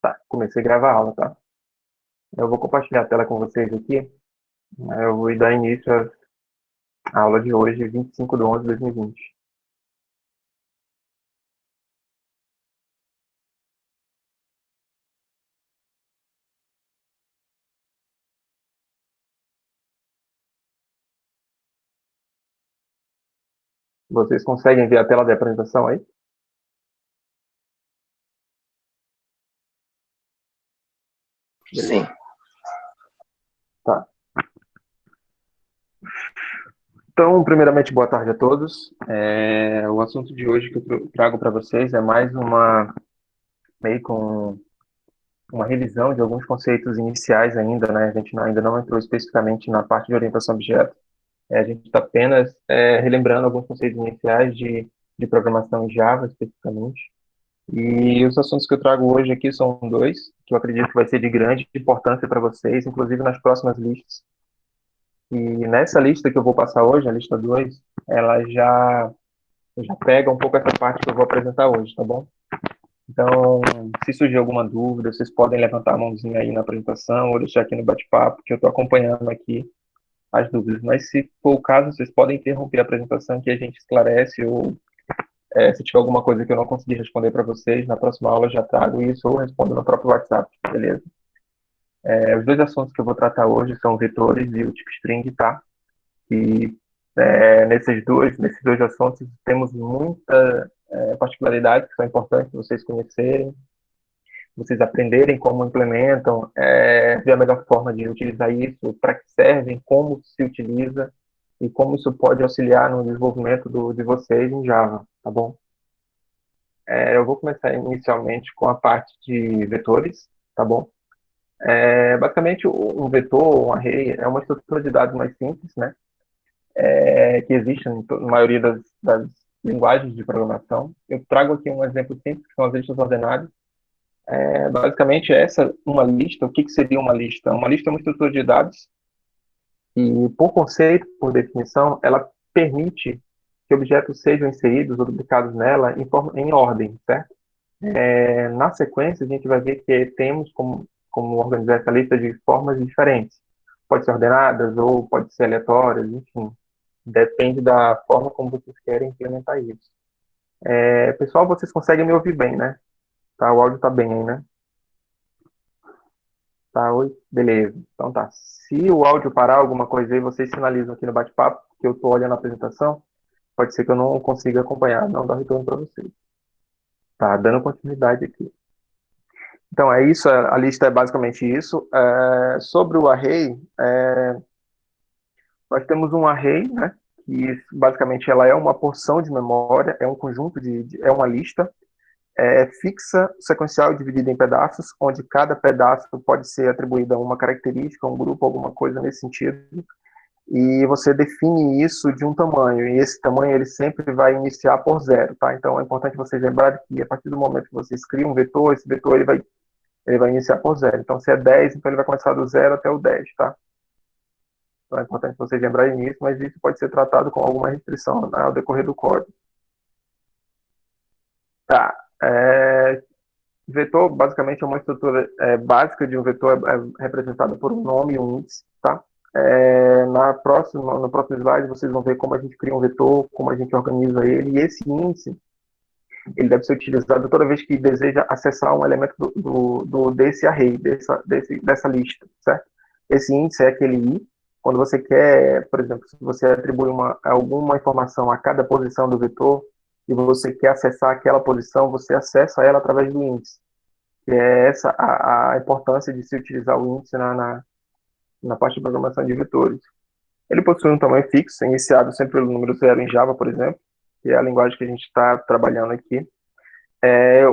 Tá, comecei a gravar a aula, tá? Eu vou compartilhar a tela com vocês aqui. Eu vou dar início à aula de hoje, 25/11/2020. Vocês conseguem ver a tela de apresentação aí? Sim. Tá. Então, primeiramente, boa tarde a todos. O assunto de hoje que eu trago para vocês é mais meio com uma revisão de alguns conceitos iniciais ainda, né? A gente ainda não entrou especificamente na parte de orientação a objeto. A gente está apenas relembrando alguns conceitos iniciais de programação em Java, especificamente. E os assuntos que eu trago hoje aqui são dois, que eu acredito que vai ser de grande importância para vocês, inclusive nas próximas listas. E nessa lista que eu vou passar hoje, a lista 2, ela já pega um pouco essa parte que eu vou apresentar hoje, tá bom? Então, se surgir alguma dúvida, vocês podem levantar a mãozinha aí na apresentação ou deixar aqui no bate-papo, que eu estou acompanhando aqui as dúvidas. Mas se for o caso, vocês podem interromper a apresentação que a gente esclarece ou se tiver alguma coisa que eu não conseguir responder para vocês, na próxima aula eu já trago isso ou respondo no próprio WhatsApp, beleza? Os dois assuntos que eu vou tratar hoje são vetores e o tipo string, tá? E nesses dois assuntos temos muita particularidades que são importantes vocês conhecerem, vocês aprenderem como implementam, ver a melhor forma de utilizar isso, para que servem, como se utiliza e como isso pode auxiliar no desenvolvimento de vocês em Java, tá bom? Eu vou começar inicialmente com a parte de vetores, tá bom? Basicamente, um vetor, um array, é uma estrutura de dados mais simples, né? Que existe na maioria das linguagens de programação. Eu trago aqui um exemplo simples, que são as listas ordenadas. Basicamente, uma lista, o que seria uma lista? Uma lista é uma estrutura de dados e, por conceito, por definição, ela permite que objetos sejam inseridos ou duplicados nela em ordem, certo? Na sequência, a gente vai ver que temos como organizar essa lista de formas diferentes. Pode ser ordenadas ou pode ser aleatórias, enfim. Depende da forma como vocês querem implementar isso. Pessoal, vocês conseguem me ouvir bem, né? Tá, o áudio tá bem aí, né? Tá, oi? Beleza. Então tá. Se o áudio parar alguma coisa aí, vocês sinalizam aqui no bate-papo, que eu tô olhando a apresentação. Pode ser que eu não consiga acompanhar, não dá retorno para vocês. Tá, dando continuidade aqui. Então, é isso, a lista é basicamente isso. Sobre o array, nós temos um array, né, que basicamente ela é uma porção de memória, é um conjunto é uma lista fixa, sequencial e dividida em pedaços, onde cada pedaço pode ser atribuído a uma característica, um grupo, alguma coisa nesse sentido, e você define isso de um tamanho, e esse tamanho ele sempre vai iniciar por zero, tá? Então é importante vocês lembrarem que a partir do momento que vocês criam um vetor, esse vetor ele vai iniciar por zero. Então, se é 10, então ele vai começar do zero até o 10, tá? Então, é importante vocês lembrarem nisso, mas isso pode ser tratado com alguma restrição, né, ao decorrer do código. Tá. Vetor, basicamente, é uma estrutura básica de um vetor, representada por um nome e um índice, tá? No próximo slide, vocês vão ver como a gente cria um vetor, como a gente organiza ele, e esse índice, ele deve ser utilizado toda vez que deseja acessar um elemento desse array, dessa lista, certo? Esse índice é aquele i. Quando você quer, por exemplo, se você atribui alguma informação a cada posição do vetor e você quer acessar aquela posição, você acessa ela através do índice. Que é essa a importância de se utilizar o índice na parte de programação de vetores. Ele possui um tamanho fixo, iniciado sempre pelo número zero em Java, por exemplo, que é a linguagem que a gente está trabalhando aqui.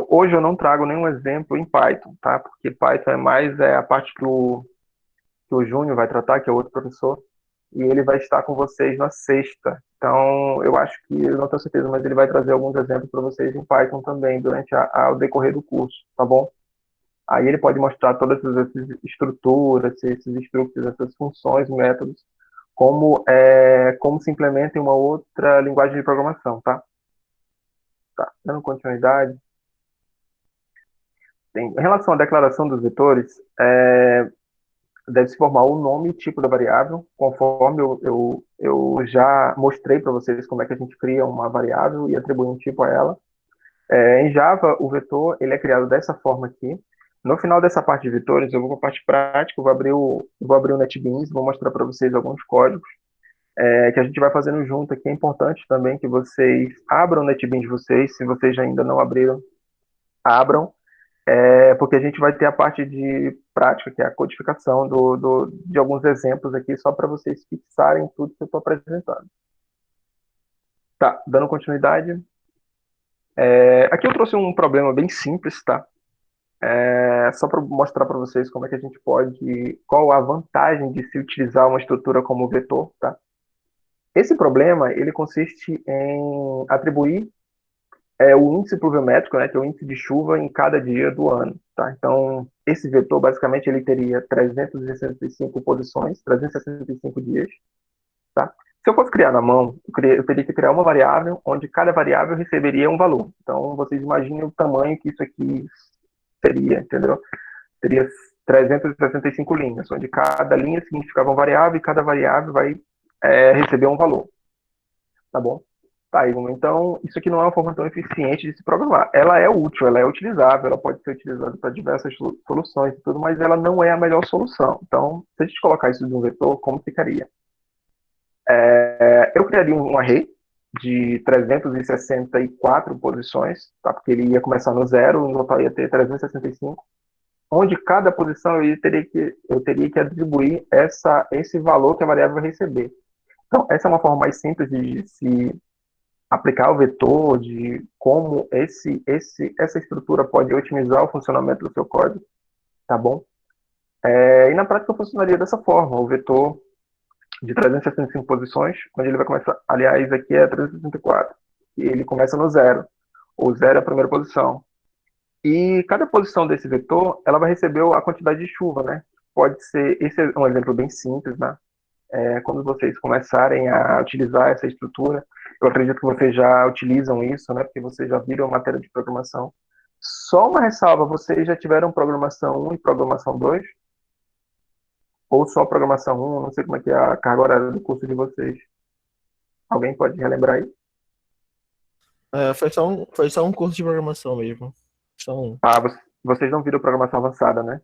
Hoje eu não trago nenhum exemplo em Python, tá? Porque Python é mais a parte que o Júnior vai tratar, que é outro professor, e ele vai estar com vocês na sexta. Então, eu acho que, eu não tenho certeza, mas ele vai trazer alguns exemplos para vocês em Python também, durante o decorrer do curso, tá bom? Aí ele pode mostrar todas essas estruturas, esses structs, essas funções, métodos, como se implementa em uma outra linguagem de programação, tá? Tá, dando continuidade. Em relação à declaração dos vetores, deve-se formar o nome e tipo da variável, conforme eu já mostrei para vocês como é que a gente cria uma variável e atribui um tipo a ela. Em Java, o vetor ele é criado dessa forma aqui. No final dessa parte de vetores, eu vou para a parte prática, vou abrir o NetBeans, vou mostrar para vocês alguns códigos que a gente vai fazendo junto aqui. É importante também que vocês abram o NetBeans de vocês, se vocês ainda não abriram, abram, porque a gente vai ter a parte de prática, que é a codificação de alguns exemplos aqui, só para vocês fixarem tudo que eu estou apresentando. Tá, dando continuidade. Aqui eu trouxe um problema bem simples, tá? Só para mostrar para vocês como é que a gente pode, qual a vantagem de se utilizar uma estrutura como vetor, tá? Esse problema, ele consiste em atribuir o índice pluviométrico, né, que é o índice de chuva em cada dia do ano, tá? Então, esse vetor, basicamente, ele teria 365 posições, 365 dias, tá? Se eu fosse criar na mão, eu teria que criar uma variável onde cada variável receberia um valor. Então, vocês imaginem o tamanho que isso aqui seria, entendeu? Teria 365 linhas, onde cada linha significava uma variável e cada variável vai receber um valor, tá bom? Tá, Igor, então isso aqui não é uma forma tão eficiente de se programar. Ela é útil, ela é utilizável, ela pode ser utilizada para diversas soluções e tudo, mas ela não é a melhor solução. Então, se a gente colocar isso em um vetor, como ficaria? Eu criaria um array de 364 posições, tá? Porque ele ia começar no zero, no total ia ter 365, onde cada posição eu teria que atribuir esse valor que a variável vai receber. Então, essa é uma forma mais simples de se aplicar o vetor, de como essa estrutura pode otimizar o funcionamento do seu código, tá bom? E na prática funcionaria dessa forma, o vetor de 365 posições, onde ele vai começar, aliás, aqui é 364, e ele começa no zero, o zero é a primeira posição. E cada posição desse vetor, ela vai receber a quantidade de chuva, né? Pode ser, esse é um exemplo bem simples, né? Quando vocês começarem a utilizar essa estrutura, eu acredito que vocês já utilizam isso, né? Porque vocês já viram matéria de programação. Só uma ressalva, vocês já tiveram programação 1 e programação 2? Ou só programação 1? Não sei como é que é a carga horária do curso de vocês. Alguém pode relembrar aí? Foi só um curso de programação mesmo. Só um. Ah, vocês não viram programação avançada, né?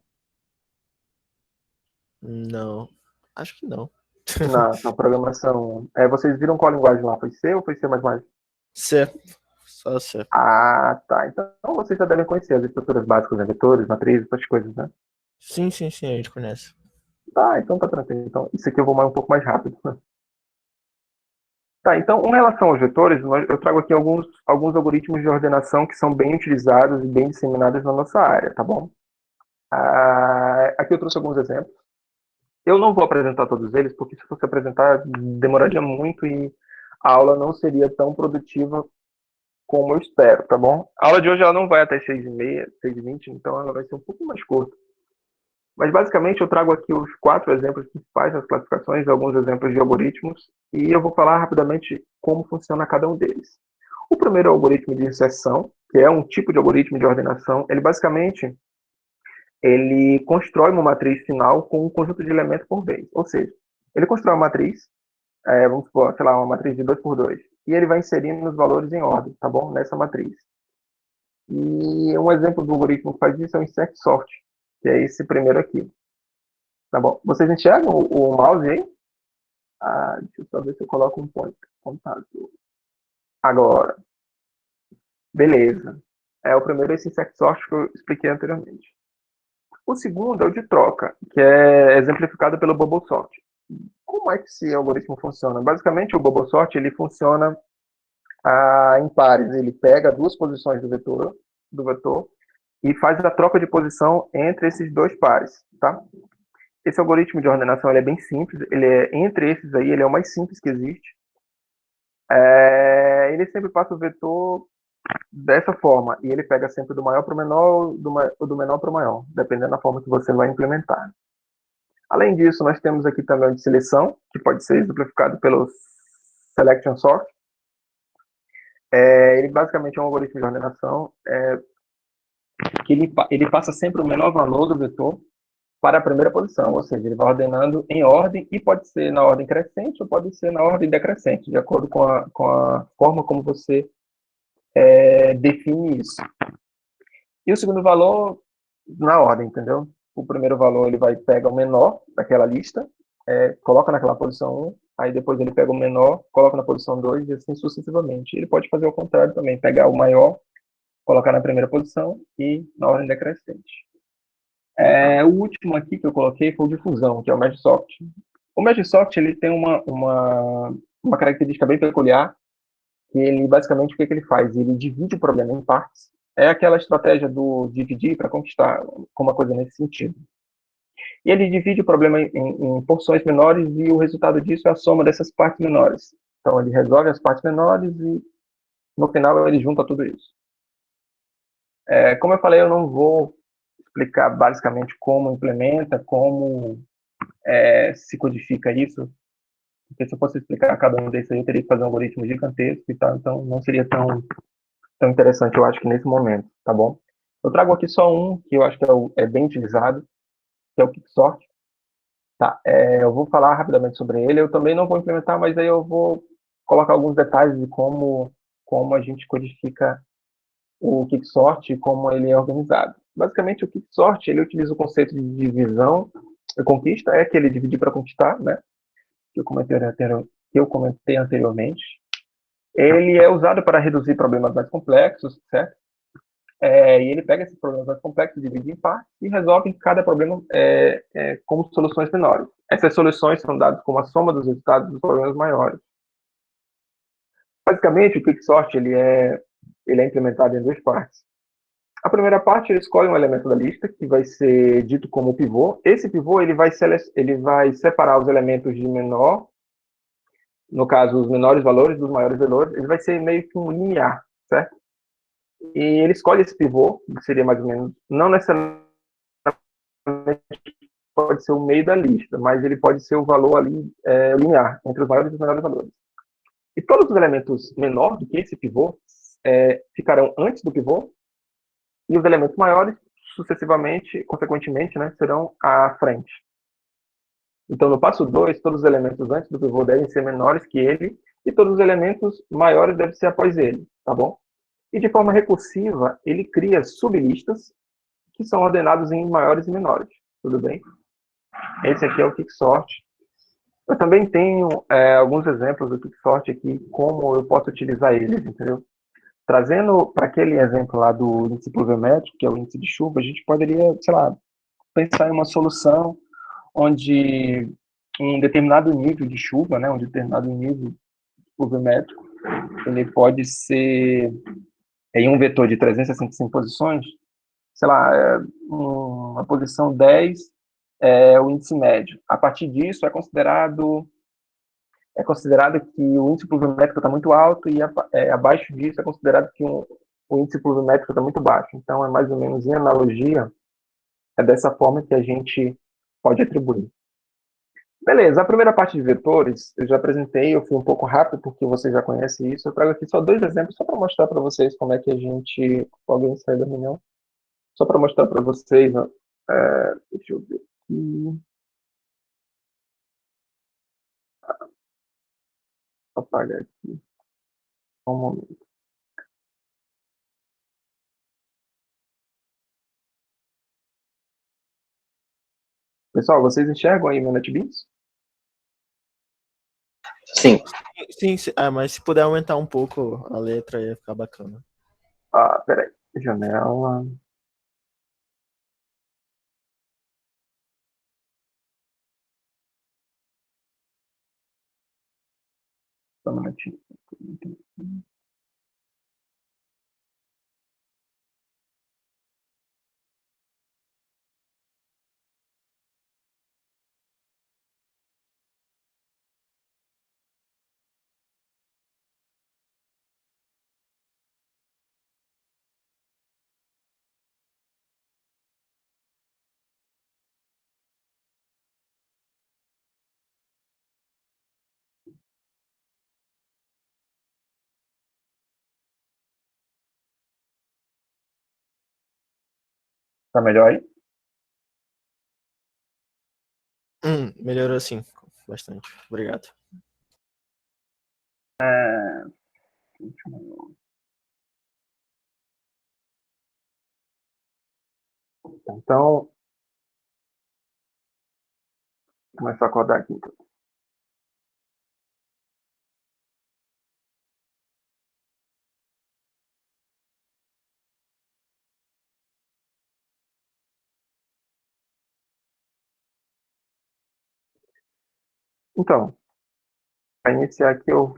Não. Acho que não. Na programação. Vocês viram qual linguagem lá? Foi C ou foi C++? C. Só C. Ah, tá. Então vocês já devem conhecer as estruturas básicas, né? Vetores, matrizes, essas coisas, né? Sim, sim, sim, a gente conhece. Tá, então tá tranquilo. Então, isso aqui eu vou mais um pouco mais rápido. Tá, então, em relação aos vetores, eu trago aqui alguns algoritmos de ordenação que são bem utilizados e bem disseminados na nossa área, tá bom? Aqui eu trouxe alguns exemplos. Eu não vou apresentar todos eles, porque se fosse apresentar, demoraria muito e a aula não seria tão produtiva como eu espero, tá bom? A aula de hoje ela não vai até 6h30, 6h20, então ela vai ser um pouco mais curta. Mas basicamente eu trago aqui os 4 exemplos principais das classificações, alguns exemplos de algoritmos, e eu vou falar rapidamente como funciona cada um deles. O primeiro é o algoritmo de inserção, que é um tipo de algoritmo de ordenação. Ele basicamente constrói uma matriz final com um conjunto de elementos por vez. Ou seja, ele constrói uma matriz, vamos supor, sei lá, uma matriz de 2 por 2, e ele vai inserindo os valores em ordem, tá bom? Nessa matriz. E um exemplo do algoritmo que faz isso é o insert sort, que é esse primeiro aqui. Tá bom? Vocês enxergam o mouse aí? Deixa eu só ver se eu coloco um contato. Agora. Beleza. O primeiro é esse insert sort que eu expliquei anteriormente. O segundo é o de troca, que é exemplificado pelo bubble sort. Como é que esse algoritmo funciona? Basicamente, o bubble sort ele funciona em pares. Ele pega duas posições do vetor e faz a troca de posição entre esses dois pares, tá? Esse algoritmo de ordenação ele é bem simples, entre esses aí, ele é o mais simples que existe. Ele sempre passa o vetor dessa forma, e ele pega sempre do maior para o menor, do menor para o maior, dependendo da forma que você vai implementar. Além disso, nós temos aqui também o de seleção, que pode ser exemplificado pelo selection sort. Ele basicamente é um algoritmo de ordenação que ele passa sempre o menor valor do vetor para a primeira posição, ou seja, ele vai ordenando em ordem, e pode ser na ordem crescente ou pode ser na ordem decrescente, de acordo com a forma como você define isso. E o segundo valor, na ordem, entendeu? O primeiro valor ele vai pegar o menor daquela lista, coloca naquela posição 1, aí depois ele pega o menor, coloca na posição 2 e assim sucessivamente. Ele pode fazer o contrário também, pegar o maior, colocar na primeira posição e na ordem decrescente. O último aqui que eu coloquei foi o de fusão, que é o MagicSoft. O MagicSoft ele tem uma característica bem peculiar, que ele basicamente o que ele faz? Ele divide o problema em partes. É aquela estratégia do dividir para conquistar, com uma coisa nesse sentido. E ele divide o problema em porções menores e o resultado disso é a soma dessas partes menores. Então ele resolve as partes menores e no final ele junta tudo isso. Como eu falei, eu não vou explicar basicamente como implementa, como se codifica isso, porque se eu fosse explicar cada um desses aí, eu teria que fazer um algoritmo gigantesco e tal, então não seria tão interessante, eu acho que nesse momento, tá bom? Eu trago aqui só um que eu acho que é bem utilizado, que é o Quicksort. Tá, eu vou falar rapidamente sobre ele, eu também não vou implementar, mas aí eu vou colocar alguns detalhes de como a gente codifica o Quicksort e como ele é organizado. Basicamente, o Quicksort, ele utiliza o conceito de divisão e conquista, aquele dividir para conquistar, né, que eu comentei anteriormente. Ele é usado para reduzir problemas mais complexos, certo? E ele pega esses problemas mais complexos, divide em partes e resolve cada problema com soluções menores. Essas soluções são dadas como a soma dos resultados dos problemas maiores. Basicamente, o Quicksort ele é implementado em duas partes. A primeira parte, ele escolhe um elemento da lista, que vai ser dito como pivô. Esse pivô ele vai separar os elementos de menor, no caso, os menores valores dos maiores valores. Ele vai ser meio que um linear, certo? E ele escolhe esse pivô, que seria mais ou menos, não necessariamente pode ser o meio da lista, mas ele pode ser o valor ali linear, entre os maiores e os menores valores. E todos os elementos menores do que esse pivô ficarão antes do pivô, e os elementos maiores, sucessivamente, consequentemente, né, serão à frente. Então, no passo 2, todos os elementos antes do pivô devem ser menores que ele, e todos os elementos maiores devem ser após ele, tá bom? E de forma recursiva, ele cria sublistas que são ordenados em maiores e menores, tudo bem? Esse aqui é o Quicksort. Eu também tenho alguns exemplos do Quicksort aqui, como eu posso utilizar eles, entendeu? Trazendo para aquele exemplo lá do índice pluviométrico, que é o índice de chuva, a gente poderia, sei lá, pensar em uma solução onde um determinado nível de chuva, né, um determinado nível pluviométrico, ele pode ser em um vetor de 365 posições, sei lá, uma posição 10 é o índice médio. A partir disso é considerado que o índice pluviométrico está muito alto e abaixo disso é considerado que o índice pluviométrico está muito baixo. Então, é mais ou menos em analogia, é dessa forma que a gente pode atribuir. Beleza, a primeira parte de vetores eu já apresentei, eu fui um pouco rápido porque você já conhece isso. Eu trago aqui só dois exemplos, só para mostrar para vocês como é que a gente... Alguém sai da reunião? Só para mostrar para vocês, ó, deixa eu ver aqui. Vou apagar aqui. Um momento. Pessoal, vocês enxergam aí meu NetBeans? Sim. Sim, sim. Ah, mas se puder aumentar um pouco a letra, ia ficar bacana. Peraí. Janela. Só um minutinho. Tá melhor aí? Melhorou sim, bastante. Obrigado. Então, vou começar a acordar aqui. Então, para iniciar aqui eu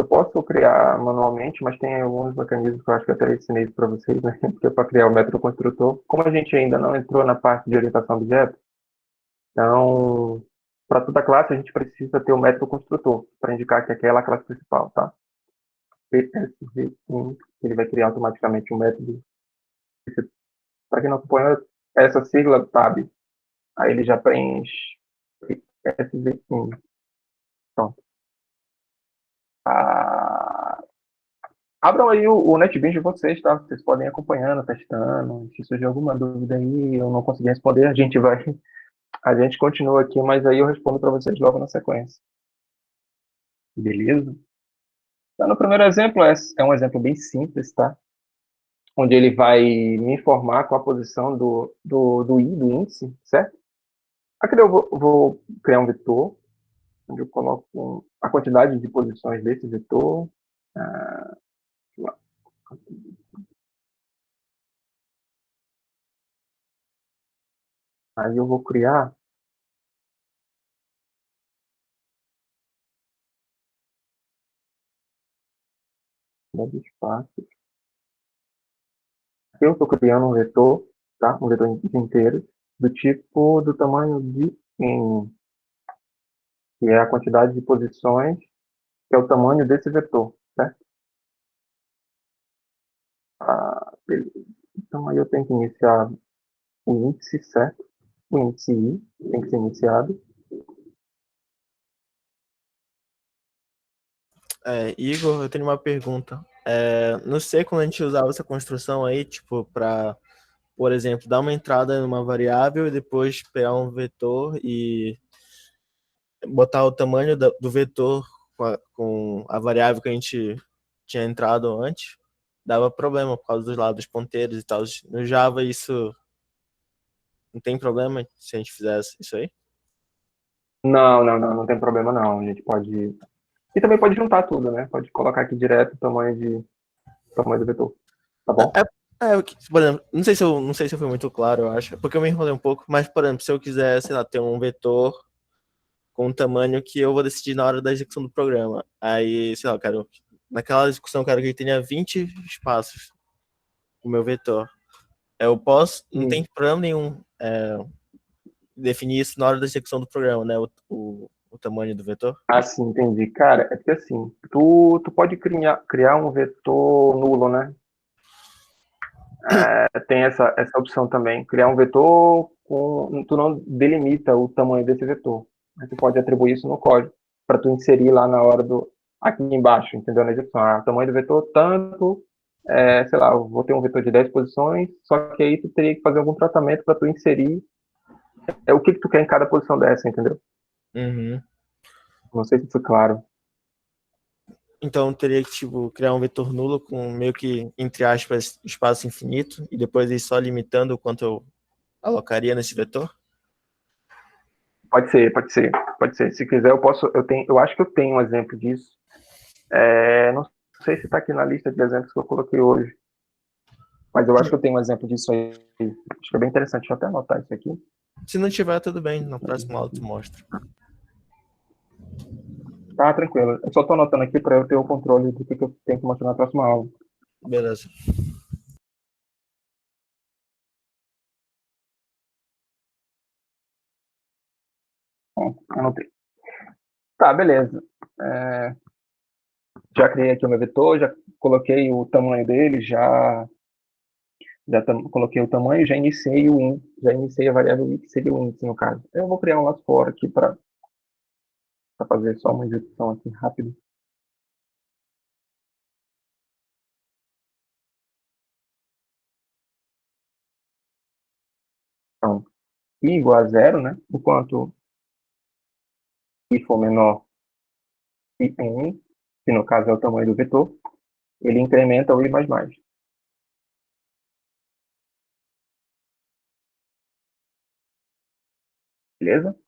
posso criar manualmente, mas tem alguns mecanismos que eu acho que eu até ensinei para vocês, né? Porque é para criar o método construtor. Como a gente ainda não entrou na parte de orientação a objeto, então, para toda classe a gente precisa ter o método construtor, para indicar que aquela é a classe principal, tá? PSV1, ele vai criar automaticamente um método. Para quem não acompanha essa sigla, sabe? Aí ele já preenche PSV1. Pronto. Ah, abram aí o NetBeans de vocês, tá? Vocês podem ir acompanhando, testando. Se surgir alguma dúvida aí, eu não conseguir responder, a gente continua aqui, mas aí eu respondo para vocês logo na sequência. Beleza? Então, no primeiro exemplo, é um exemplo bem simples, tá? Onde ele vai me informar qual a posição do I, do índice, certo? Aqui eu vou criar um vetor, onde eu coloco a quantidade de posições desse vetor. Ah, aí eu vou criar de espaço. Eu estou criando um vetor, tá? Um vetor inteiro, do tipo do tamanho de n, que é a quantidade de posições, que é o tamanho desse vetor, certo? Beleza. Então aí eu tenho que iniciar o índice, certo? O índice I tem que ser iniciado. Igor, eu tenho uma pergunta. Não sei quando a gente usava essa construção aí, tipo, para, por exemplo, dar uma entrada numa variável e depois pegar um vetor e botar o tamanho do vetor com a variável que a gente tinha entrado antes, dava problema por causa dos lados ponteiros e tal. No Java isso não tem problema se a gente fizesse isso aí? Não tem problema não. A gente pode. E também pode juntar tudo, né? Pode colocar aqui direto o tamanho do vetor. Tá bom? Por exemplo, não sei se eu fui muito claro, eu acho, porque eu me enrolei um pouco, mas, por exemplo, se eu quiser, sei lá, ter um vetor com um tamanho que eu vou decidir na hora da execução do programa. Aí, sei lá, naquela execução eu quero que ele tenha 20 espaços, o meu vetor. Eu posso, não tem Sim. problema nenhum definir isso na hora da execução do programa, né? O tamanho do vetor. Ah, sim, entendi. Cara, é porque assim, tu pode criar um vetor nulo, né? Tem essa opção também. Criar um vetor com. Tu não delimita o tamanho desse vetor. Mas tu pode atribuir isso no código, para tu inserir lá na hora do. Aqui embaixo, entendeu? Na execução. Ah, tamanho do vetor, tanto. Sei lá, eu vou ter um vetor de 10 posições, só que aí tu teria que fazer algum tratamento para tu inserir o que tu quer em cada posição dessa, entendeu? Uhum. Não sei se foi claro. Então eu teria que, tipo, criar um vetor nulo com meio que, entre aspas, espaço infinito e depois ir só limitando o quanto eu alocaria nesse vetor? Pode ser, pode ser, pode ser. Se quiser, eu acho que eu tenho um exemplo disso. Não sei se está aqui na lista de exemplos que eu coloquei hoje, mas eu acho que eu tenho um exemplo disso aí. Acho que é bem interessante. Deixa eu até anotar isso aqui. Se não tiver, tudo bem, na próxima aula tu mostra. Tá, tranquilo. Eu só estou anotando aqui para eu ter o controle do que eu tenho que mostrar na próxima aula. Beleza. Bom, anotei. Tá, beleza. É, já criei aqui o meu vetor, já coloquei o tamanho dele, coloquei o tamanho, já iniciei a variável i, que seria o índice no caso. Eu vou criar um lá fora aqui para fazer só uma execução aqui rápida. i igual a zero, né? Enquanto i for menor que n, que no caso é o tamanho do vetor, ele incrementa o i mais mais. Beleza?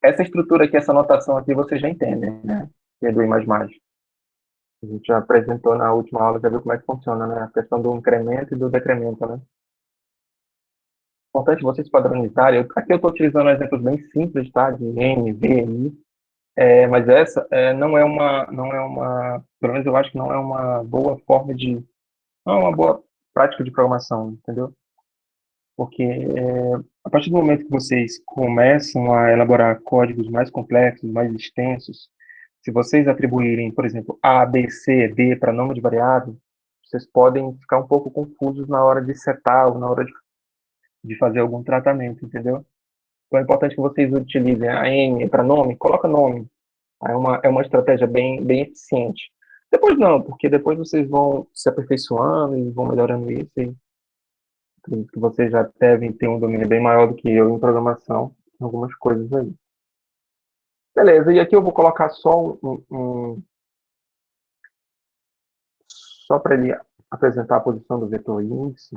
Essa estrutura aqui, essa notação aqui, vocês já entendem, né? Que é do i mais mais. A gente já apresentou na última aula, já viu como é que funciona, né? A questão do incremento e do decremento, né? Importante vocês padronizarem. Aqui eu estou utilizando exemplos bem simples, tá? De N, V, I. Mas essa pelo menos eu acho que não é uma boa forma de, não é uma boa prática de programação, entendeu? Porque a partir do momento que vocês começam a elaborar códigos mais complexos, mais extensos, se vocês atribuírem, por exemplo, A, B, C, D para nome de variável, vocês podem ficar um pouco confusos na hora de setar ou na hora de fazer algum tratamento, entendeu? Então é importante que vocês utilizem a N para nome, coloca nome. É uma estratégia bem eficiente. Depois não, porque depois vocês vão se aperfeiçoando e vão melhorando isso, e acredito que vocês já devem ter um domínio bem maior do que eu em programação, em algumas coisas aí. Beleza, e aqui eu vou colocar só para ele apresentar a posição do vetor índice,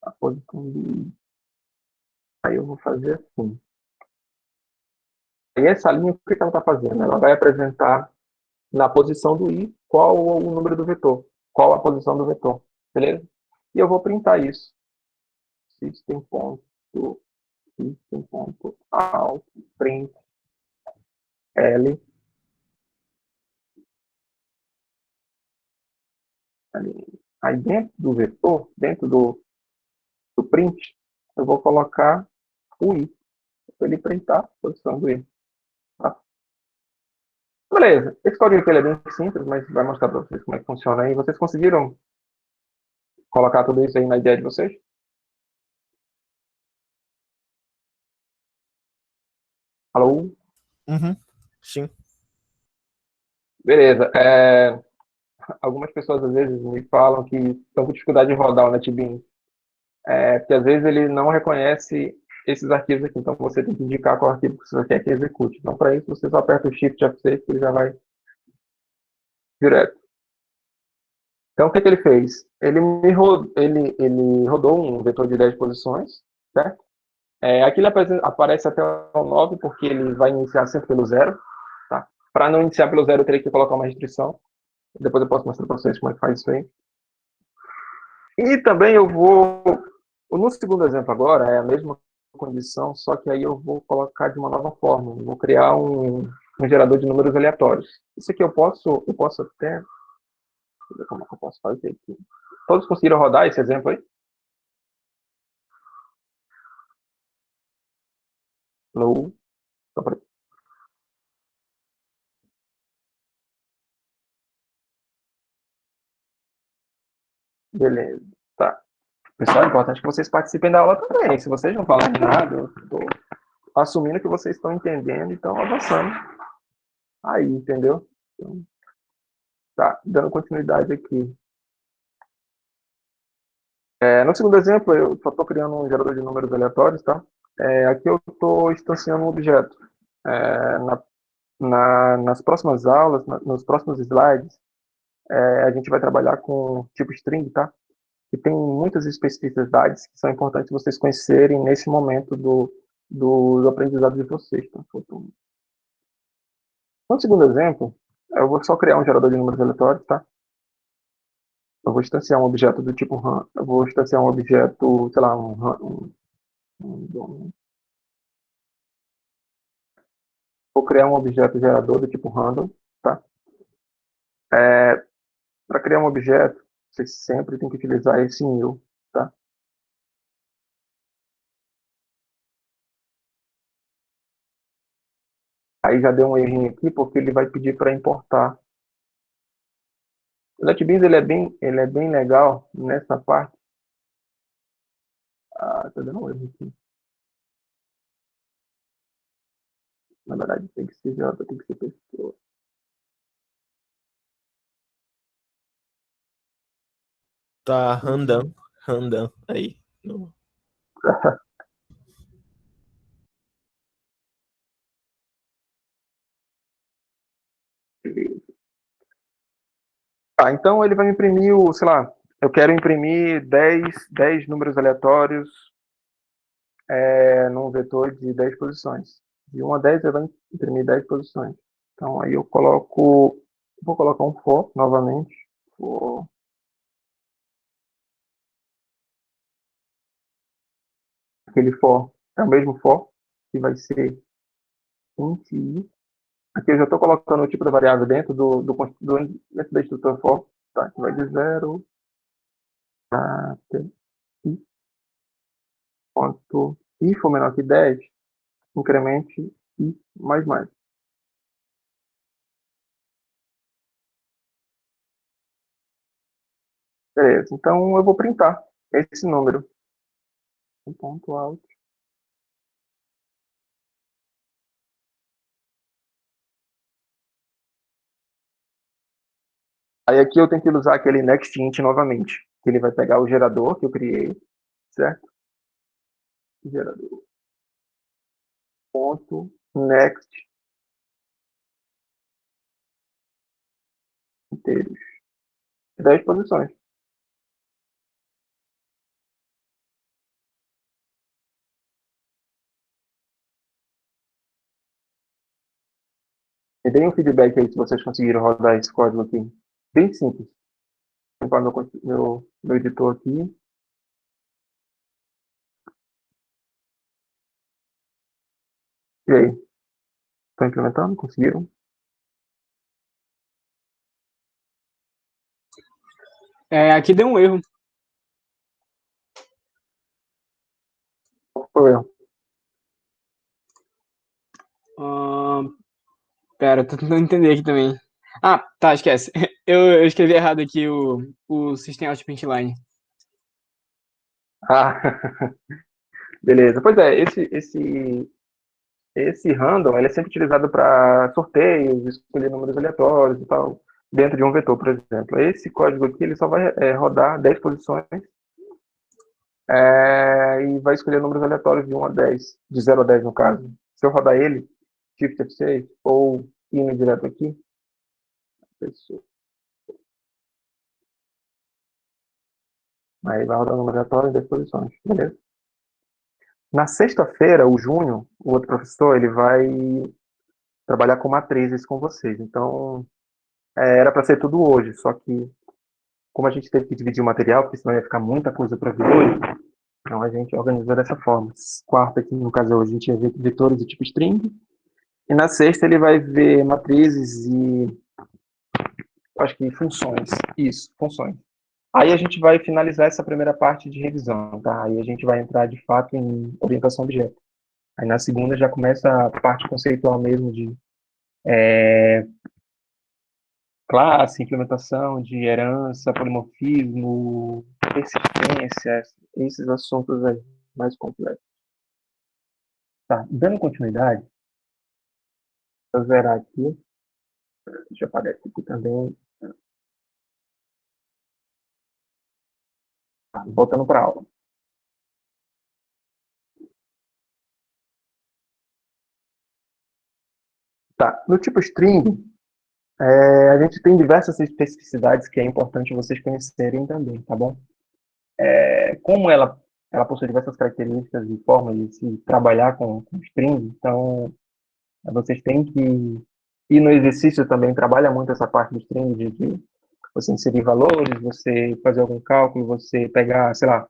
a posição do. Aí eu vou fazer assim. E essa linha, o que ela está fazendo? Ela vai apresentar na posição do i qual o número do vetor, qual a posição do vetor, beleza? E eu vou printar isso. System.out print L ali. Aí dentro do vetor, dentro do print, eu vou colocar o i, para ele printar a posição do i. Tá? Beleza, esse código aqui é bem simples, mas vai mostrar para vocês como é que funciona aí. Vocês conseguiram colocar tudo isso aí na ideia de vocês? Alô? Uhum. Sim. Beleza. Algumas pessoas às vezes me falam que estão com dificuldade de rodar o NetBeans, porque às vezes ele não reconhece esses arquivos aqui, então você tem que indicar qual arquivo que você quer que execute. Então, para isso, você só aperta o Shift F6 que ele já vai direto. Então, o que ele fez? Ele rodou um vetor de 10 posições, certo? Aqui ele aparece até o 9, porque ele vai iniciar sempre pelo zero. Tá? Para não iniciar pelo zero, eu teria que colocar uma restrição. Depois eu posso mostrar para vocês como é que faz isso aí. E também eu vou, no segundo exemplo agora, é a mesma condição, só que aí eu vou colocar de uma nova forma. Eu vou criar um gerador de números aleatórios. Isso aqui eu posso até, deixa eu ver como é que eu posso fazer aqui. Todos conseguiram rodar esse exemplo aí? Hello? Beleza. Tá. Pessoal, é importante que vocês participem da aula também. Se vocês não falarem nada, eu estou assumindo que vocês estão entendendo e estão avançando aí, entendeu? Então, tá, dando continuidade aqui. No segundo exemplo, eu só estou criando um gerador de números aleatórios, tá? Aqui eu estou instanciando um objeto. É, nas próximas aulas, nos próximos slides, a gente vai trabalhar com tipo string, tá? Que tem muitas especificidades que são importantes vocês conhecerem nesse momento do aprendizado de vocês, tá? No segundo exemplo, eu vou só criar um gerador de números aleatórios, tá? Eu vou instanciar um objeto do tipo RAM, eu vou instanciar um objeto, sei lá, vou criar um objeto gerador do tipo random, tá? Para criar um objeto, você sempre tem que utilizar esse new, tá? Aí já deu um errinho aqui, porque ele vai pedir para importar. O NetBeans ele é bem legal nessa parte. Tá dando um erro aqui. Na verdade, tem que ser J, tem que ser pessoa. Tá random aí. Tá, então ele vai me imprimir, sei lá, eu quero imprimir 10 números aleatórios num vetor de 10 posições. De 1 a 10 ele vai imprimir 10 posições. Então aí eu vou colocar um for novamente. For, aquele for é o mesmo for, que vai ser int i. Aqui eu já estou colocando o tipo da variável dentro dentro da estrutura for, tá? Que vai de 0 até i, ponto i for menor que 10, incremente i mais mais. Beleza, então eu vou printar esse número. Um ponto alto. Aí aqui eu tenho que usar aquele nextInt novamente, que ele vai pegar o gerador que eu criei, certo? Gerador. Ponto next inteiros. 10 posições. Me deem um feedback aí se vocês conseguiram rodar esse código aqui. Bem simples. Vou limpar meu editor aqui. E aí? Estão implementando? Conseguiram? Aqui deu um erro. Qual foi o erro? Pera, tô tentando entender aqui também. Ah, tá, esquece. Eu escrevi errado aqui o System Out Printline. Ah, beleza. Pois é, esse random ele é sempre utilizado para sorteios, escolher números aleatórios e tal, dentro de um vetor, por exemplo. Esse código aqui ele só vai rodar 10 posições e vai escolher números aleatórios de 1 a 10, de 0 a 10 no caso. Se eu rodar ele, Shift F6, ou ir direto aqui, aí vai rodar o número aleatório em 10 posições, beleza? Na sexta-feira, o Júnior, o outro professor, ele vai trabalhar com matrizes com vocês. Então, era para ser tudo hoje, só que como a gente teve que dividir o material, porque senão ia ficar muita coisa para ver hoje, então a gente organizou dessa forma. Quarta, aqui no caso hoje, a gente ia ver vetores do tipo string, e na sexta ele vai ver matrizes e, acho que funções. Isso, funções. Aí a gente vai finalizar essa primeira parte de revisão, tá? Aí a gente vai entrar de fato em orientação a objeto. Aí na segunda já começa a parte conceitual mesmo de classe, implementação de herança, polimorfismo, persistência, esses assuntos aí mais complexos. Tá, dando continuidade, vou zerar aqui. Deixa eu apagar aqui também. Tá, voltando para a aula. Tá, no tipo string, a gente tem diversas especificidades que é importante vocês conhecerem também, tá bom? Como ela possui diversas características e formas de se trabalhar com string, então vocês têm que... E no exercício também trabalha muito essa parte do string, de você inserir valores, você fazer algum cálculo, você pegar, sei lá,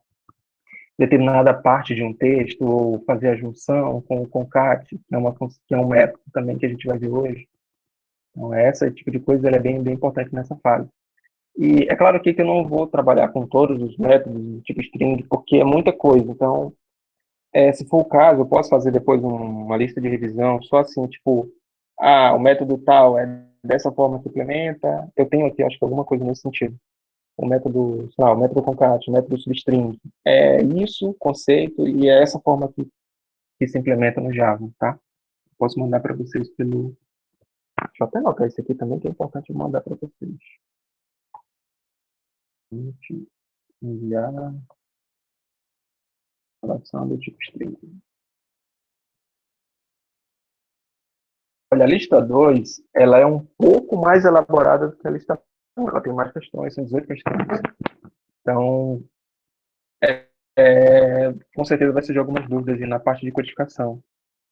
determinada parte de um texto, ou fazer a junção com o concat, que é um método também que a gente vai ver hoje. Então, esse tipo de coisa é bem, bem importante nessa fase. E é claro aqui que eu não vou trabalhar com todos os métodos do tipo string, porque é muita coisa. Então, se for o caso, eu posso fazer depois uma lista de revisão, só assim, tipo, o método tal é dessa forma que implementa. Eu tenho aqui, acho que alguma coisa nesse sentido. O método, sei lá, o método concat, o método substring. É isso, conceito, e é essa forma que se implementa no Java, tá? Posso mandar para vocês pelo... Deixa eu até anotar isso aqui também, que é importante mandar para vocês. Enviar relação do tipo string. Olha, a lista 2, ela é um pouco mais elaborada do que a lista Não, ela tem mais questões, são 18 questões. Então, com certeza vai surgir algumas dúvidas aí na parte de codificação.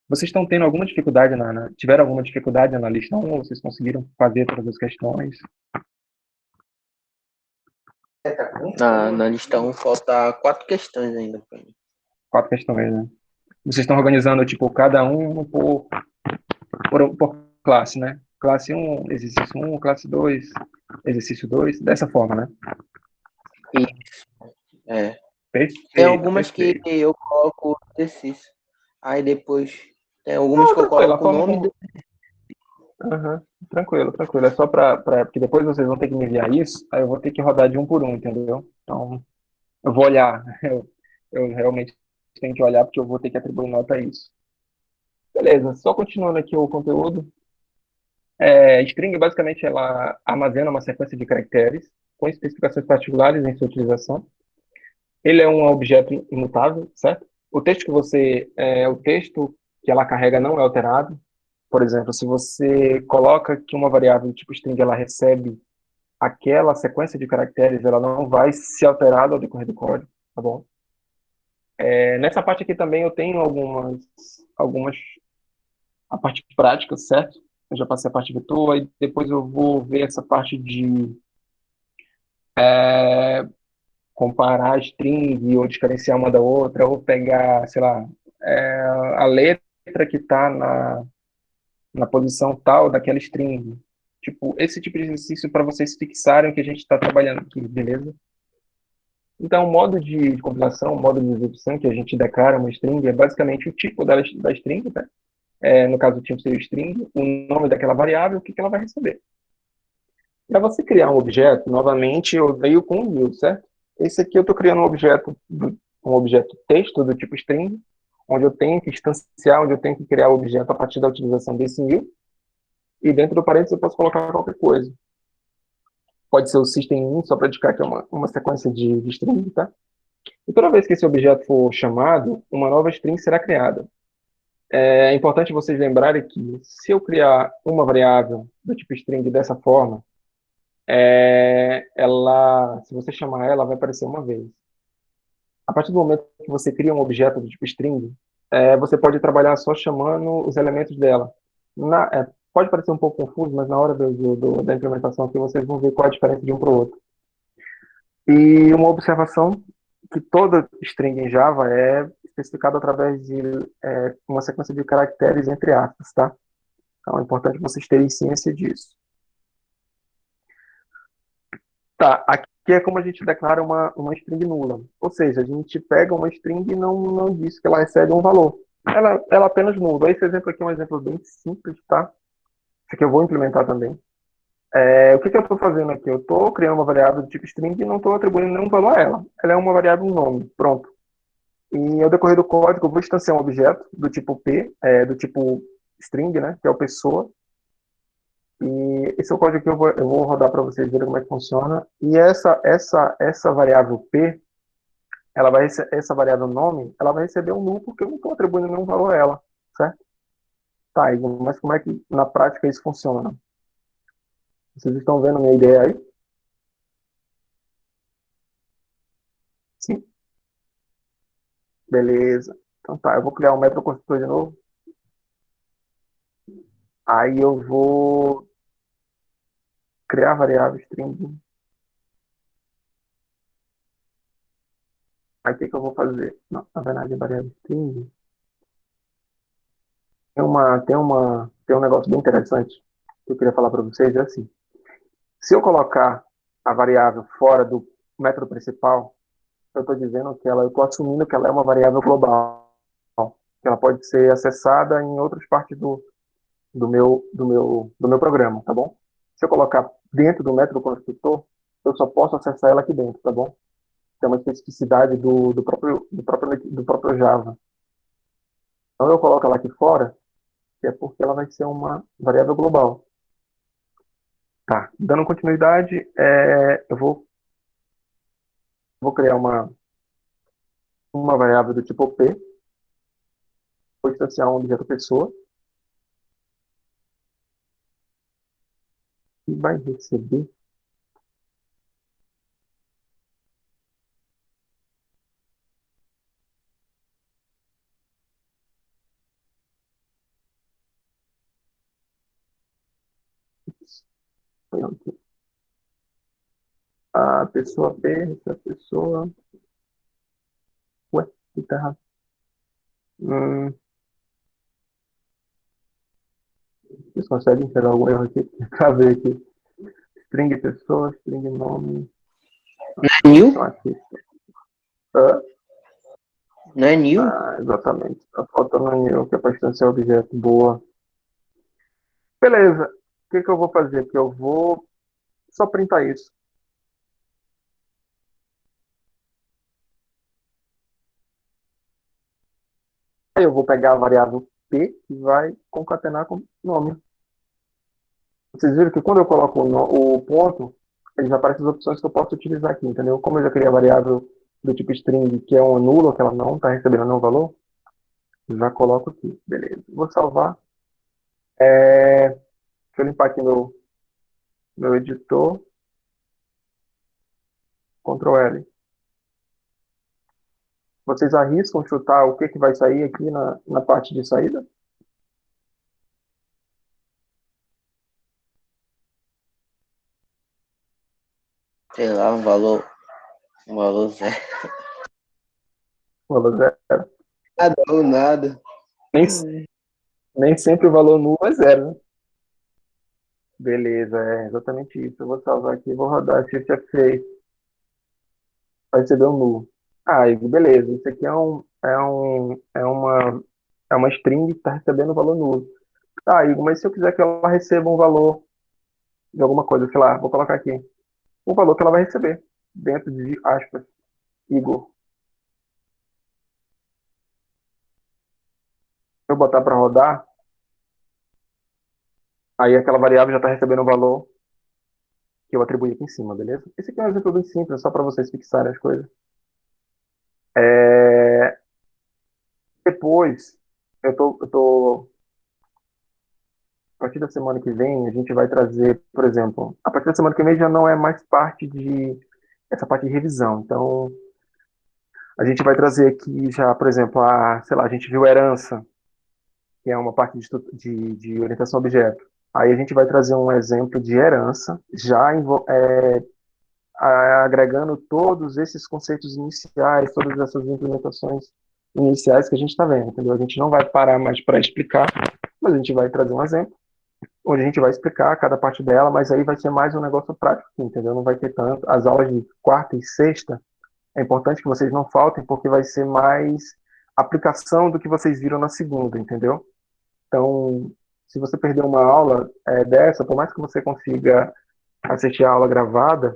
Vocês estão tendo alguma dificuldade tiveram alguma dificuldade na lista 1, ou vocês conseguiram fazer todas as questões? Na lista 1 falta 4 questões ainda pra mim. 4 questões, né? Vocês estão organizando, tipo, cada um por classe, né? Classe 1, exercício 1, classe 2, exercício 2, dessa forma, né? Isso, é. Tem Perfeito, algumas que perfeito. eu coloco o exercício. Aí depois tem algumas que eu Tranquilo, a coloco o forma nome como... Aham, tranquilo, tranquilo. É só porque depois vocês vão ter que me enviar isso, aí eu vou ter que rodar de um por um, entendeu? Então, eu vou olhar. Eu realmente tenho que olhar porque eu vou ter que atribuir nota a isso. Beleza, só continuando aqui o conteúdo. String, basicamente, ela armazena uma sequência de caracteres com especificações particulares em sua utilização. Ele é um objeto imutável, certo? O texto que ela carrega não é alterado. Por exemplo, se você coloca que uma variável do tipo string ela recebe aquela sequência de caracteres, ela não vai se alterar ao decorrer do código, tá bom? Nessa parte aqui também eu tenho algumas a parte prática, certo? Eu já passei a parte vetor, e depois eu vou ver essa parte de comparar a string ou diferenciar uma da outra, ou pegar, sei lá, a letra que está na posição tal daquela string. Tipo, esse tipo de exercício para vocês fixarem o que a gente está trabalhando aqui, beleza? Então, o modo de compilação, o modo de execução que a gente declara uma string é basicamente o tipo da string, tá? No caso, o tipo seria o string, o nome daquela variável, o que ela vai receber. Para você criar um objeto, novamente, eu venho com o new, certo? Esse aqui eu estou criando um objeto texto do tipo string, onde eu tenho que instanciar, onde eu tenho que criar o objeto a partir da utilização desse new, e dentro do parênteses eu posso colocar qualquer coisa. Pode ser o system1, só para indicar que é uma sequência de string, tá? E toda vez que esse objeto for chamado, uma nova string será criada. É importante vocês lembrarem que se eu criar uma variável do tipo string dessa forma, se você chamar ela, vai aparecer uma vez. A partir do momento que você cria um objeto do tipo string, você pode trabalhar só chamando os elementos dela. Pode parecer um pouco confuso, mas na hora da implementação aqui vocês vão ver qual a diferença de um para o outro. E uma observação que toda string em Java é especificada através de uma sequência de caracteres entre aspas, tá? Então é importante vocês terem ciência disso. Tá, aqui é como a gente declara uma string nula. Ou seja, a gente pega uma string e não diz que ela recebe um valor. Ela apenas muda. Esse exemplo aqui é um exemplo bem simples, tá? Isso aqui eu vou implementar também. O que eu estou fazendo aqui? Eu estou criando uma variável do tipo string e não estou atribuindo nenhum valor a ela. Ela é uma variável nome, pronto. E ao decorrer do código, eu vou instanciar um objeto do tipo P, do tipo string, né? Que é o pessoa. E esse é o código que eu vou rodar para vocês verem como é que funciona. E essa variável P, essa variável nome, ela vai receber um null porque eu não estou atribuindo nenhum valor a ela, certo? Tá, Igor, mas como é que na prática isso funciona? Vocês estão vendo a minha ideia aí? Sim? Beleza. Então tá, eu vou criar um método construtor de novo. Aí eu vou criar a variável string. Aí o que eu vou fazer? Não, na verdade, a variável string tem um negócio bem interessante que eu queria falar para vocês, é assim. Se eu colocar a variável fora do método principal, eu estou dizendo que eu estou assumindo que ela é uma variável global, que ela pode ser acessada em outras partes do meu programa, tá bom? Se eu colocar dentro do método construtor, eu só posso acessar ela aqui dentro, tá bom? É uma especificidade do próprio Java. Então eu coloco ela aqui fora, que é porque ela vai ser uma variável global. Tá, dando continuidade, eu vou criar uma variável do tipo P, vou instanciar um objeto pessoa, e vai receber Foi aqui. A pessoa P, essa pessoa. Ué, que tá errado. Vocês conseguem pegar algum erro aqui? Pra ver aqui. String pessoa, string nome. New? Então, aqui. Não é new? Exatamente. Tá faltando new, que é para instância objeto. Boa. Beleza. O que eu vou fazer aqui? Eu vou só printar isso. Aí eu vou pegar a variável P que vai concatenar com o nome. Vocês viram que quando eu coloco o ponto, ele já aparece as opções que eu posso utilizar aqui, entendeu? Como eu já criei a variável do tipo string, que é uma nula, que ela não está recebendo nenhum valor, já coloco aqui. Beleza. Vou salvar. Deixa eu limpar aqui meu editor. Ctrl L. Vocês arriscam chutar o que vai sair aqui na parte de saída? Sei lá, um valor zero. Valor zero. Nada ou nada. Nem sempre o valor nulo é zero, né? Beleza, é exatamente isso. Eu vou salvar aqui, vou rodar Shift F6. Vai receber um nulo. Igor, beleza. Isso aqui é uma string que está recebendo um valor nulo. Tá, Igor, mas se eu quiser que ela receba um valor de alguma coisa, sei lá, vou colocar aqui. O valor que ela vai receber, dentro de aspas, Igor. Se eu botar para rodar, aí aquela variável já está recebendo o valor que eu atribuí aqui em cima, beleza? Esse aqui é um exemplo bem simples, só para vocês fixarem as coisas. Depois, a partir da semana que vem, a gente vai trazer, por exemplo, a partir da semana que vem já não é mais parte essa parte de revisão. Então, a gente vai trazer aqui já, por exemplo, sei lá, a gente viu herança, que é uma parte de orientação a objeto. Aí a gente vai trazer um exemplo de herança, já agregando todos esses conceitos iniciais, todas essas implementações iniciais que a gente está vendo, entendeu? A gente não vai parar mais para explicar, mas a gente vai trazer um exemplo, onde a gente vai explicar cada parte dela, mas aí vai ser mais um negócio prático, entendeu? Não vai ter tanto. As aulas de quarta e sexta, é importante que vocês não faltem, porque vai ser mais aplicação do que vocês viram na segunda, entendeu? Então, se você perder uma aula dessa, por mais que você consiga assistir a aula gravada,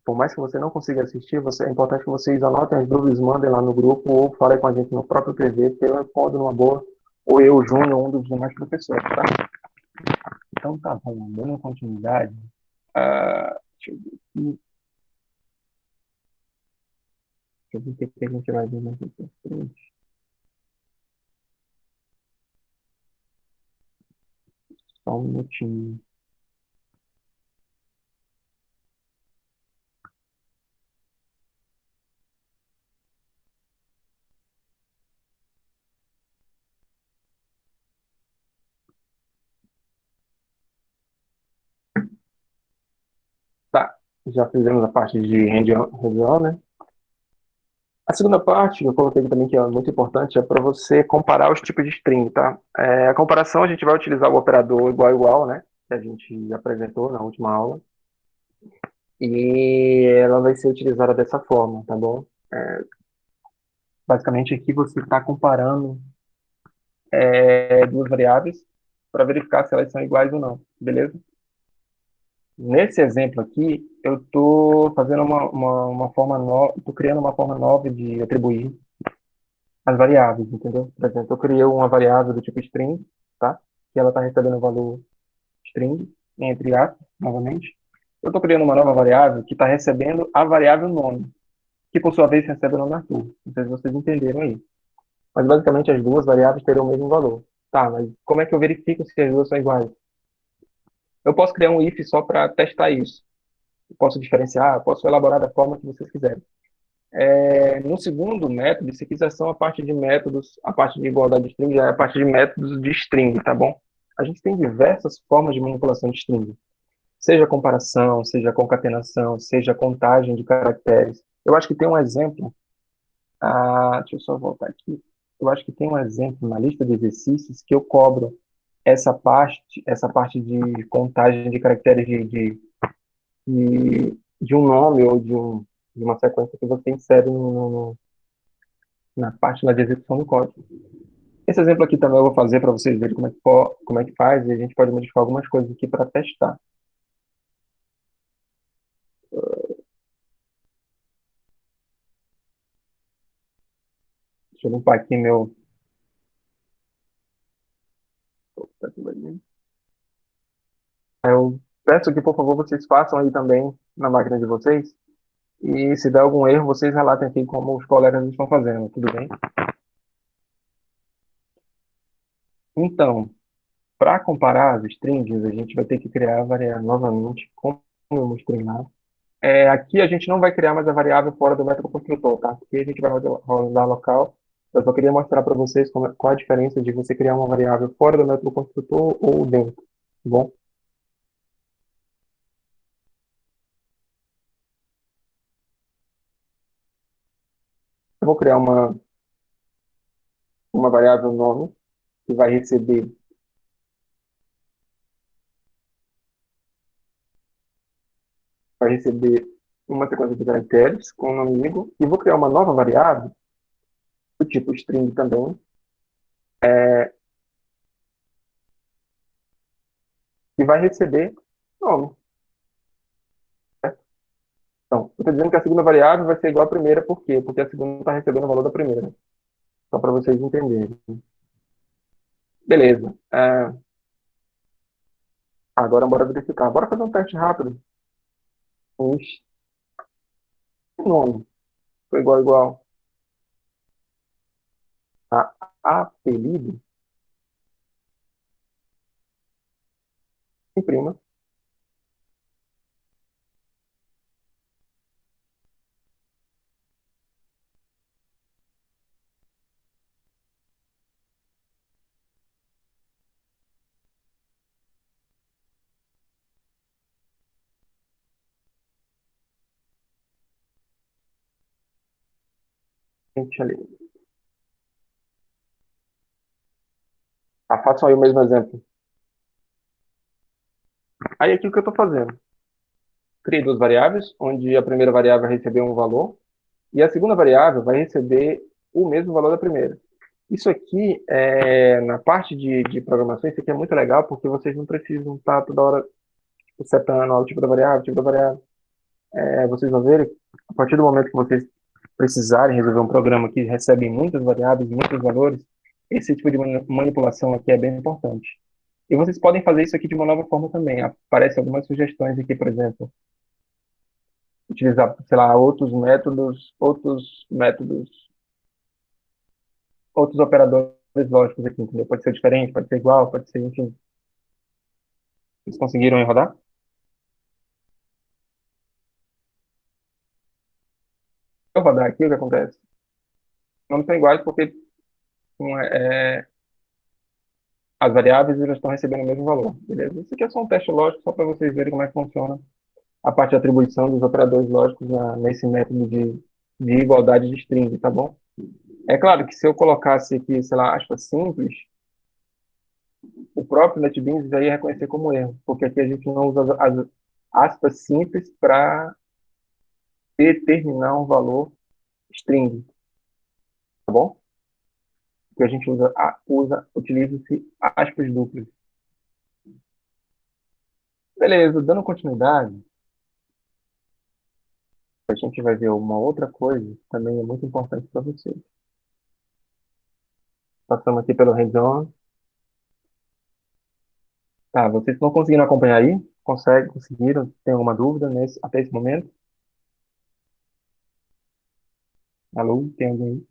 por mais que você não consiga assistir, é importante que vocês anotem as dúvidas, mandem lá no grupo ou falem com a gente no próprio PV, que eu respondo numa boa, ou eu, Júnior, um dos demais professores, tá? Então tá bom, dando continuidade. Deixa eu ver aqui. Deixa eu ver o que a gente vai ver mais aqui pra frente. Só um minutinho. Tá, já fizemos a parte de revisão, né? A segunda parte, que eu coloquei aqui também, que é muito importante, é para você comparar os tipos de string, tá? A comparação, a gente vai utilizar o operador igual, né? Que a gente apresentou na última aula. E ela vai ser utilizada dessa forma, tá bom? Basicamente, aqui você está comparando duas variáveis para verificar se elas são iguais ou não, beleza? Nesse exemplo aqui, eu estou fazendo uma forma nova, estou criando uma forma nova de atribuir as variáveis, entendeu? Por exemplo, eu criei uma variável do tipo string, tá? Que ela está recebendo o valor string, entre aspas, novamente. Eu estou criando uma nova variável que está recebendo a variável nome, que por sua vez recebe o nome Arthur. Não sei se vocês entenderam aí. Mas basicamente as duas variáveis terão o mesmo valor. Tá, mas como é que eu verifico se as duas são iguais? Eu posso criar um if só para testar isso. Eu posso diferenciar, posso elaborar da forma que vocês quiserem. No segundo método, isso aqui já são a parte de métodos, a parte de igualdade de string já é a parte de métodos de string, tá bom? a gente tem diversas formas de manipulação de string. Seja comparação, seja concatenação, seja contagem de caracteres. Eu acho que tem um exemplo, deixa eu só voltar aqui. Eu acho que tem um exemplo na lista de exercícios que eu cobro essa parte de contagem de caracteres de um nome ou de uma sequência que você insere na parte lá de execução do código. Esse exemplo aqui também eu vou fazer para vocês verem como é que faz, e a gente pode modificar algumas coisas aqui para testar. Deixa eu limpar aqui meu. Eu peço que, por favor, vocês façam aí também na máquina de vocês. E se der algum erro, vocês relatem aqui como os colegas estão fazendo, tudo bem? Então, para comparar as strings, a gente vai ter que criar a variável novamente, como eu mostrei lá. Aqui a gente não vai criar mais a variável fora do método construtor, tá? Porque a gente vai rodar local. Eu só queria mostrar para vocês qual a diferença de você criar uma variável fora do método construtor ou dentro, tá bom? Eu vou criar uma variável nome que vai receber uma sequência de caracteres com o nome amigo, e vou criar uma nova variável do tipo string também, que vai receber nome. Certo? Então, eu estou dizendo que a segunda variável vai ser igual à primeira, por quê? Porque a segunda está recebendo o valor da primeira. Só para vocês entenderem. Beleza. Agora bora verificar. Bora fazer um teste rápido. Ixi, o nome foi igual a apelido, imprima. Gente, ali. Façam aí o mesmo exemplo. Aí aqui o que eu estou fazendo? Criei duas variáveis, onde a primeira variável vai receber um valor, e a segunda variável vai receber o mesmo valor da primeira. Isso aqui, na parte de programação, isso aqui é muito legal, porque vocês não precisam estar toda hora setando o tipo da variável, o tipo da variável. Vocês vão ver, a partir do momento que vocês precisarem resolver um programa que recebe muitas variáveis, muitos valores, esse tipo de manipulação aqui é bem importante. E vocês podem fazer isso aqui de uma nova forma também. Aparecem algumas sugestões aqui, por exemplo, utilizar, sei lá, outros operadores lógicos aqui, entendeu? Pode ser diferente, pode ser igual, pode ser, enfim. Vocês conseguiram aí rodar? Se eu rodar aqui, o que acontece? Não são iguais porque as variáveis elas estão recebendo o mesmo valor, beleza? Isso aqui é só um teste lógico, só para vocês verem como é que funciona a parte de atribuição dos operadores lógicos nesse método de igualdade de string, tá bom? É claro que se eu colocasse aqui, sei lá, aspas simples, o próprio NetBeans já ia reconhecer como erro, porque aqui a gente não usa as aspas simples para determinar um valor string, tá bom? Que a gente utiliza-se aspas duplas. Beleza, dando continuidade, a gente vai ver uma outra coisa que também é muito importante para vocês. Passamos aqui pelo hands-on. Tá, vocês estão conseguindo acompanhar aí? Conseguiram? Tem alguma dúvida até esse momento? Alô, tem alguém aí?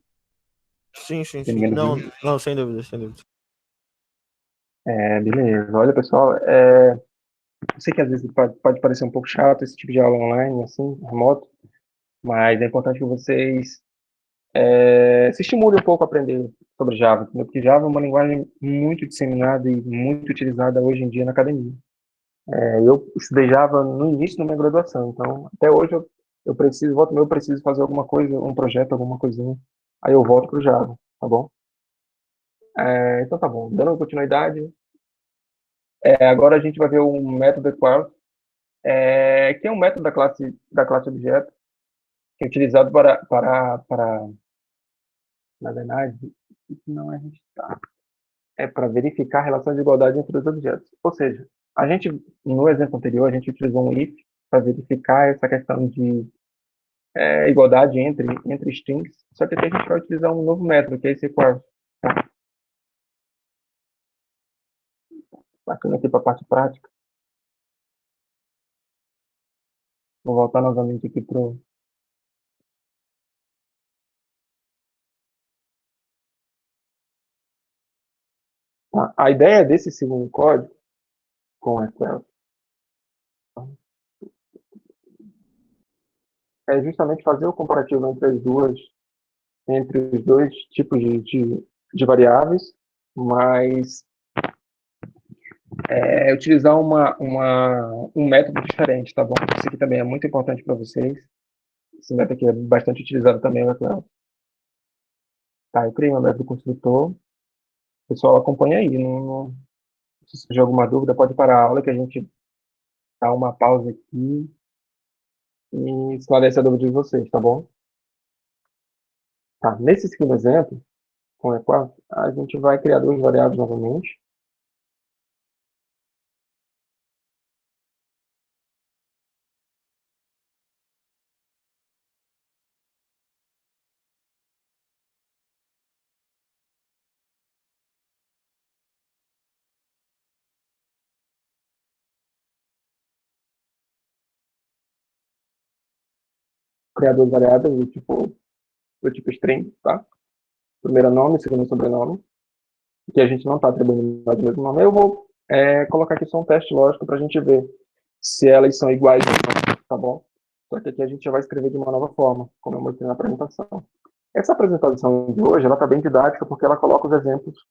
Sim, sim, Tem sim. ninguém Não, ouvindo? não, sem dúvida, sem dúvida. Beleza. Olha, pessoal, eu sei que às vezes pode parecer um pouco chato esse tipo de aula online, assim, remoto, mas é importante que vocês se estimule um pouco a aprender sobre Java, entendeu? Porque Java é uma linguagem muito disseminada e muito utilizada hoje em dia na academia. Eu estudei Java no início da minha graduação, então até hoje eu preciso, volta e meia eu preciso fazer alguma coisa, um projeto, alguma coisinha, aí eu volto pro Java, tá bom? Então tá bom, dando continuidade, agora a gente vai ver o método equal, que é um método da classe objeto, que é utilizado para na verdade, isso não é registrar, é para verificar a relação de igualdade entre os objetos. Ou seja, a gente, no exemplo anterior, a gente utilizou um if para verificar essa questão de igualdade entre strings, só que aqui a gente vai utilizar um novo método, que é esse equal. Passando aqui para a parte prática, vou voltar novamente aqui para o... A ideia desse segundo código, com equal, é justamente fazer o comparativo entre os dois tipos de variáveis, mas utilizar um método diferente, tá bom? Isso aqui também é muito importante para vocês. Esse método aqui é bastante utilizado também no Equal. Tá, eu criei um método construtor. O pessoal acompanha aí. Se surgir alguma dúvida, pode parar a aula que a gente dá uma pausa aqui e esclarece a dúvida de vocês, tá bom? Tá, nesse segundo exemplo, com o Equal, a gente vai criar duas variáveis novamente. Criar duas variáveis do tipo string, tá? Primeiro nome, segundo sobrenome, que a gente não está atribuindo mais o mesmo nome. Eu vou colocar aqui só um teste lógico para a gente ver se elas são iguais ou não, tá bom? Só que aqui a gente já vai escrever de uma nova forma, como eu mostrei na apresentação. Essa apresentação de hoje, ela está bem didática porque ela coloca os exemplos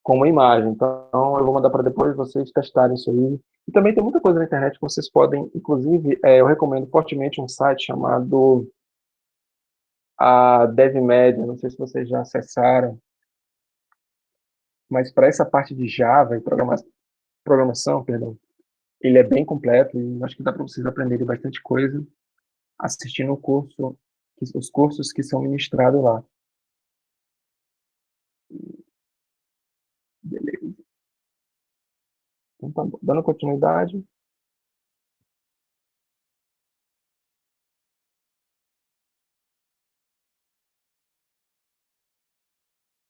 com uma imagem. Então, eu vou mandar para depois vocês testarem isso aí. E também tem muita coisa na internet que vocês podem, inclusive, eu recomendo fortemente um site chamado a DevMedia, não sei se vocês já acessaram, mas para essa parte de Java e programação, perdão, ele é bem completo e acho que dá para vocês aprenderem bastante coisa assistindo os cursos que são ministrados lá. Beleza. Então, tá bom. Dando continuidade.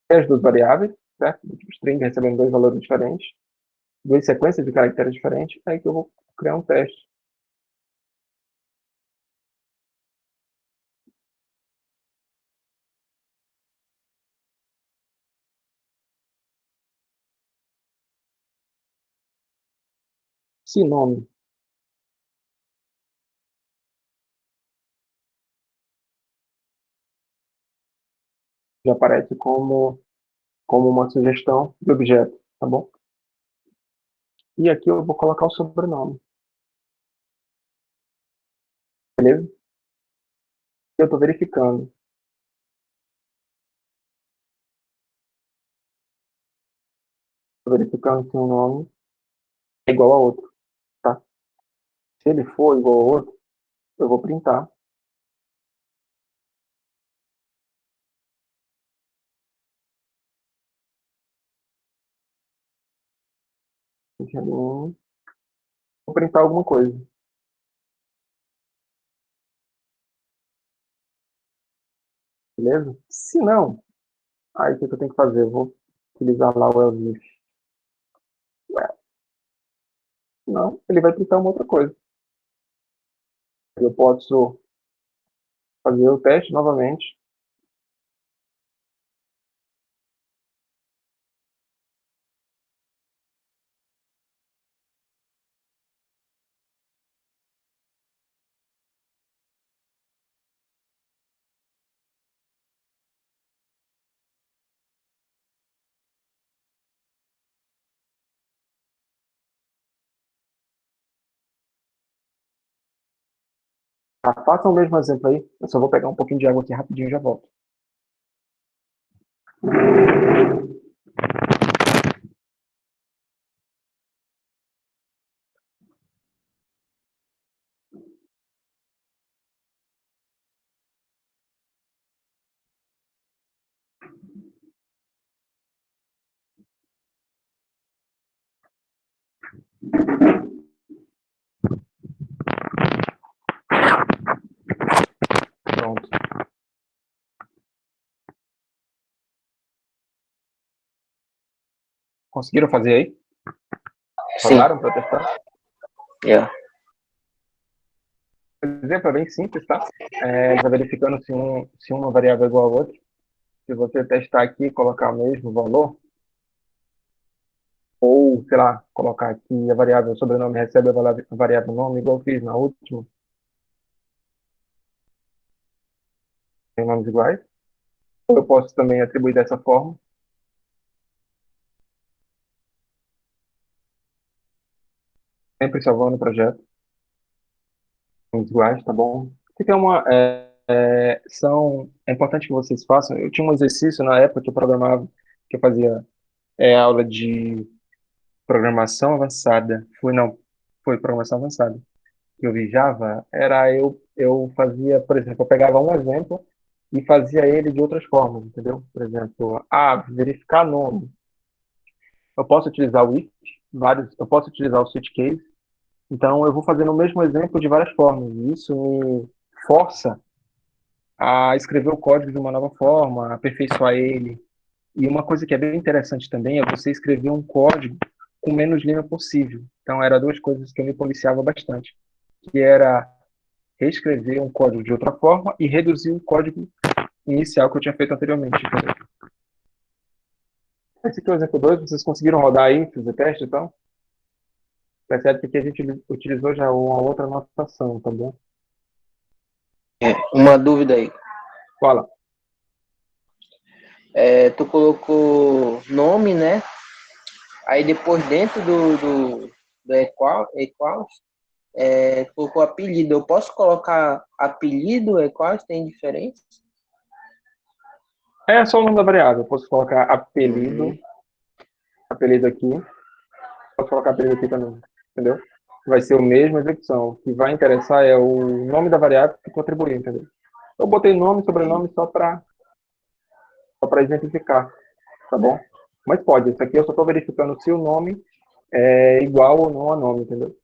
As duas variáveis, certo? Do tipo string recebendo dois valores diferentes, duas sequências de caracteres diferentes, é aí que eu vou criar um teste. Se nome já aparece como uma sugestão de objeto, tá bom? E aqui eu vou colocar o sobrenome, beleza? Eu estou verificando. Estou verificando se um nome é igual a outro, tá? Se ele for igual a outro, eu vou printar. Vou printar alguma coisa, beleza? Se não, aí o que eu tenho que fazer? Eu vou utilizar lá o else if. Não, ele vai printar uma outra coisa. Eu posso fazer o teste novamente. Tá, faça o mesmo exemplo aí. Eu só vou pegar um pouquinho de água aqui rapidinho e já volto. Pronto. Conseguiram fazer aí? Sim. Rodaram para testar? Yeah. O exemplo é bem simples, tá? Está verificando se uma variável é igual a outra. Se você testar aqui e colocar o mesmo valor, ou, sei lá, colocar aqui a variável sobrenome recebe a variável nome, igual eu fiz na última, tem nomes iguais. Ou eu posso também atribuir dessa forma, sempre salvando o projeto, nomes iguais, tá bom? Isso aqui é importante que vocês façam. Eu tinha um exercício na época que eu programava, que eu fazia aula de programação avançada. Foi programação avançada. Que eu vi Java, eu fazia, por exemplo, eu pegava um exemplo e fazia ele de outras formas, entendeu? Por exemplo, verificar nome. Eu posso utilizar o if, eu posso utilizar o switch case, então eu vou fazendo o mesmo exemplo de várias formas, e isso me força a escrever o código de uma nova forma, a aperfeiçoar ele. E uma coisa que é bem interessante também é você escrever um código com menos linha possível. Então, eram duas coisas que eu me policiava bastante, que era reescrever um código de outra forma e reduzir o código inicial que eu tinha feito anteriormente. Entendeu? Esse aqui é o exemplo 2. Vocês conseguiram rodar aí, fazer teste, então? Percebe que aqui a gente utilizou já uma outra notação, tá bom? Uma dúvida aí. Fala. Tu colocou nome, né? Aí depois dentro do equals, colocou apelido. Eu posso colocar apelido equals? Tem diferença? É só o nome da variável. Eu posso colocar apelido aqui. Posso colocar apelido aqui também. Entendeu? Vai ser o mesmo execução. O que vai interessar é o nome da variável que tu atribuir, entendeu? Eu botei nome e sobrenome só para exemplificar, tá bom? Mas pode, isso aqui eu só estou verificando se o nome é igual ou não a nome, entendeu?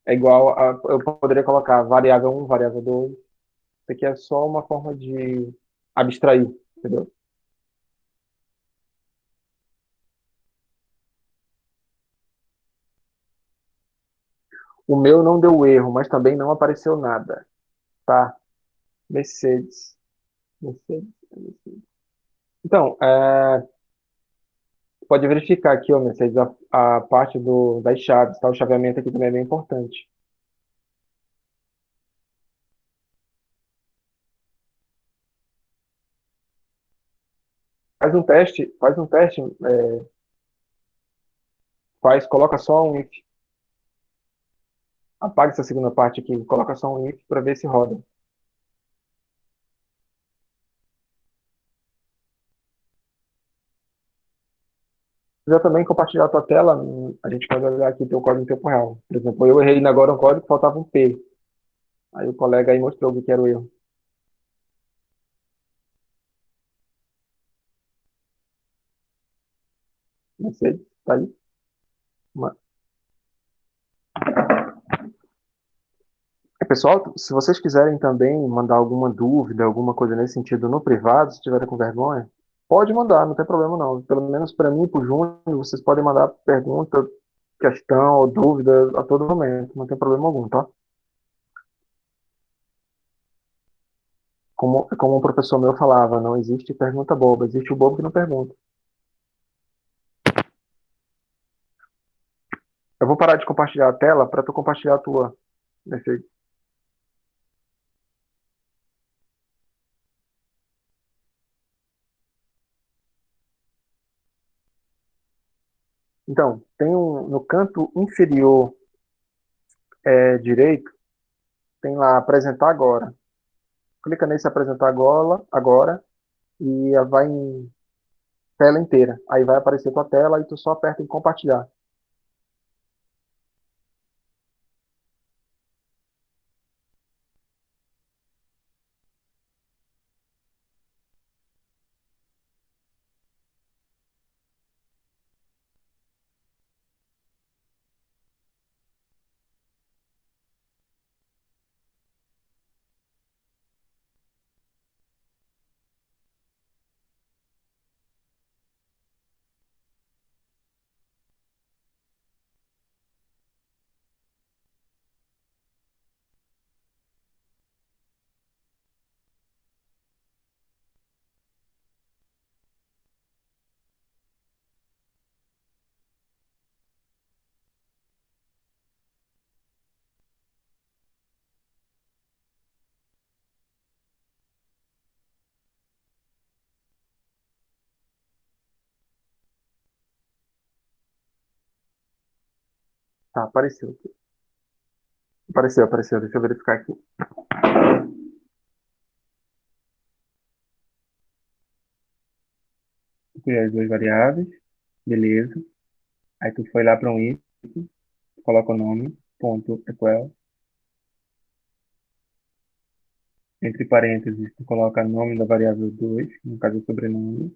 É igual a, eu poderia colocar variável 1, variável 2. Isso aqui é só uma forma de abstrair, entendeu? O meu não deu erro, mas também não apareceu nada, tá? Mercedes. Mercedes. Então, pode verificar aqui, ó, Mercedes, a parte das chaves, tá? O chaveamento aqui também é bem importante. Faz um teste, coloca só um if. Apaga essa segunda parte aqui, coloca só um if para ver se roda. Se quiser também compartilhar a tua tela, a gente pode olhar aqui teu código em tempo real. Por exemplo, eu errei agora um código que faltava um P. Aí o colega aí mostrou o que era o erro. Não sei, tá aí. Uma- Pessoal, se vocês quiserem também mandar alguma dúvida, alguma coisa nesse sentido no privado, se tiverem com vergonha, pode mandar, não tem problema não. Pelo menos para mim e para o Júnior, vocês podem mandar pergunta, questão ou dúvida a todo momento, não tem problema algum, tá? Como um professor meu falava, não existe pergunta boba, existe o bobo que não pergunta. Eu vou parar de compartilhar a tela para tu compartilhar a tua. Perfeito. Então, no canto inferior direito, tem lá apresentar agora. Clica nesse apresentar agora e vai em tela inteira. Aí vai aparecer tua tela e tu só aperta em compartilhar. Tá, apareceu aqui. Apareceu. Deixa eu verificar aqui. Criar as duas variáveis. Beleza. Aí tu foi lá para um if, coloca o nome, ponto equal. Entre parênteses, tu coloca o nome da variável 2, no caso o sobrenome.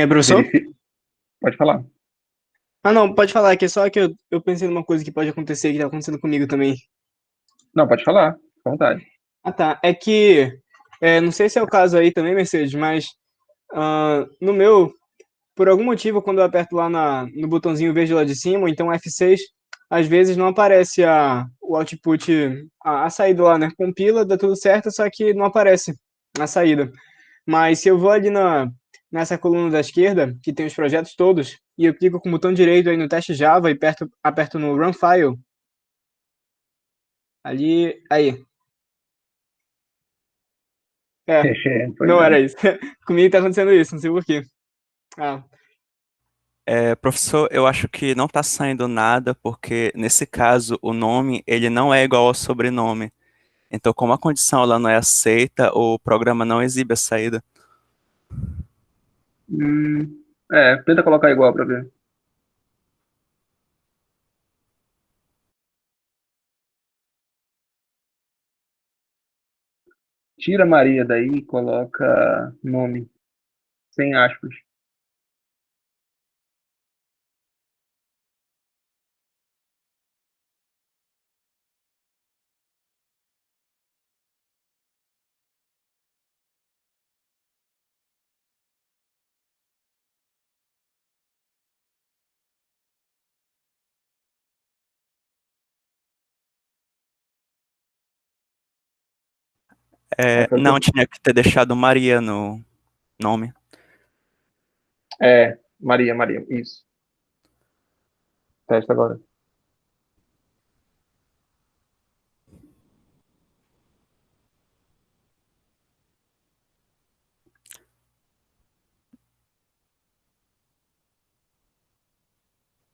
Professor? Verifica. Pode falar. Ah, não, pode falar, que é só que eu pensei numa coisa que pode acontecer, que tá acontecendo comigo também. Não, pode falar. Fica à vontade. Ah, tá. É que, não sei se é o caso aí também, Mercedes, mas no meu, por algum motivo, quando eu aperto lá no botãozinho verde lá de cima, ou então F6, às vezes não aparece o output, a saída lá, né? Compila, dá tudo certo, só que não aparece a saída. Mas se eu vou ali nessa coluna da esquerda, que tem os projetos todos, e eu clico com o botão direito aí no teste Java e aperto no Run File, ali, aí. É, Pois não era é. isso. Comigo tá acontecendo isso, não sei por quê. Ah, Professor, eu acho que não está saindo nada, porque nesse caso o nome ele não é igual ao sobrenome. Então, como a condição ela não é aceita, o programa não exibe a saída. Tenta colocar igual para ver. Tira Maria daí e coloca nome, sem aspas. Aí foi Não, tinha que ter deixado Maria no nome. Maria, isso. Testa agora.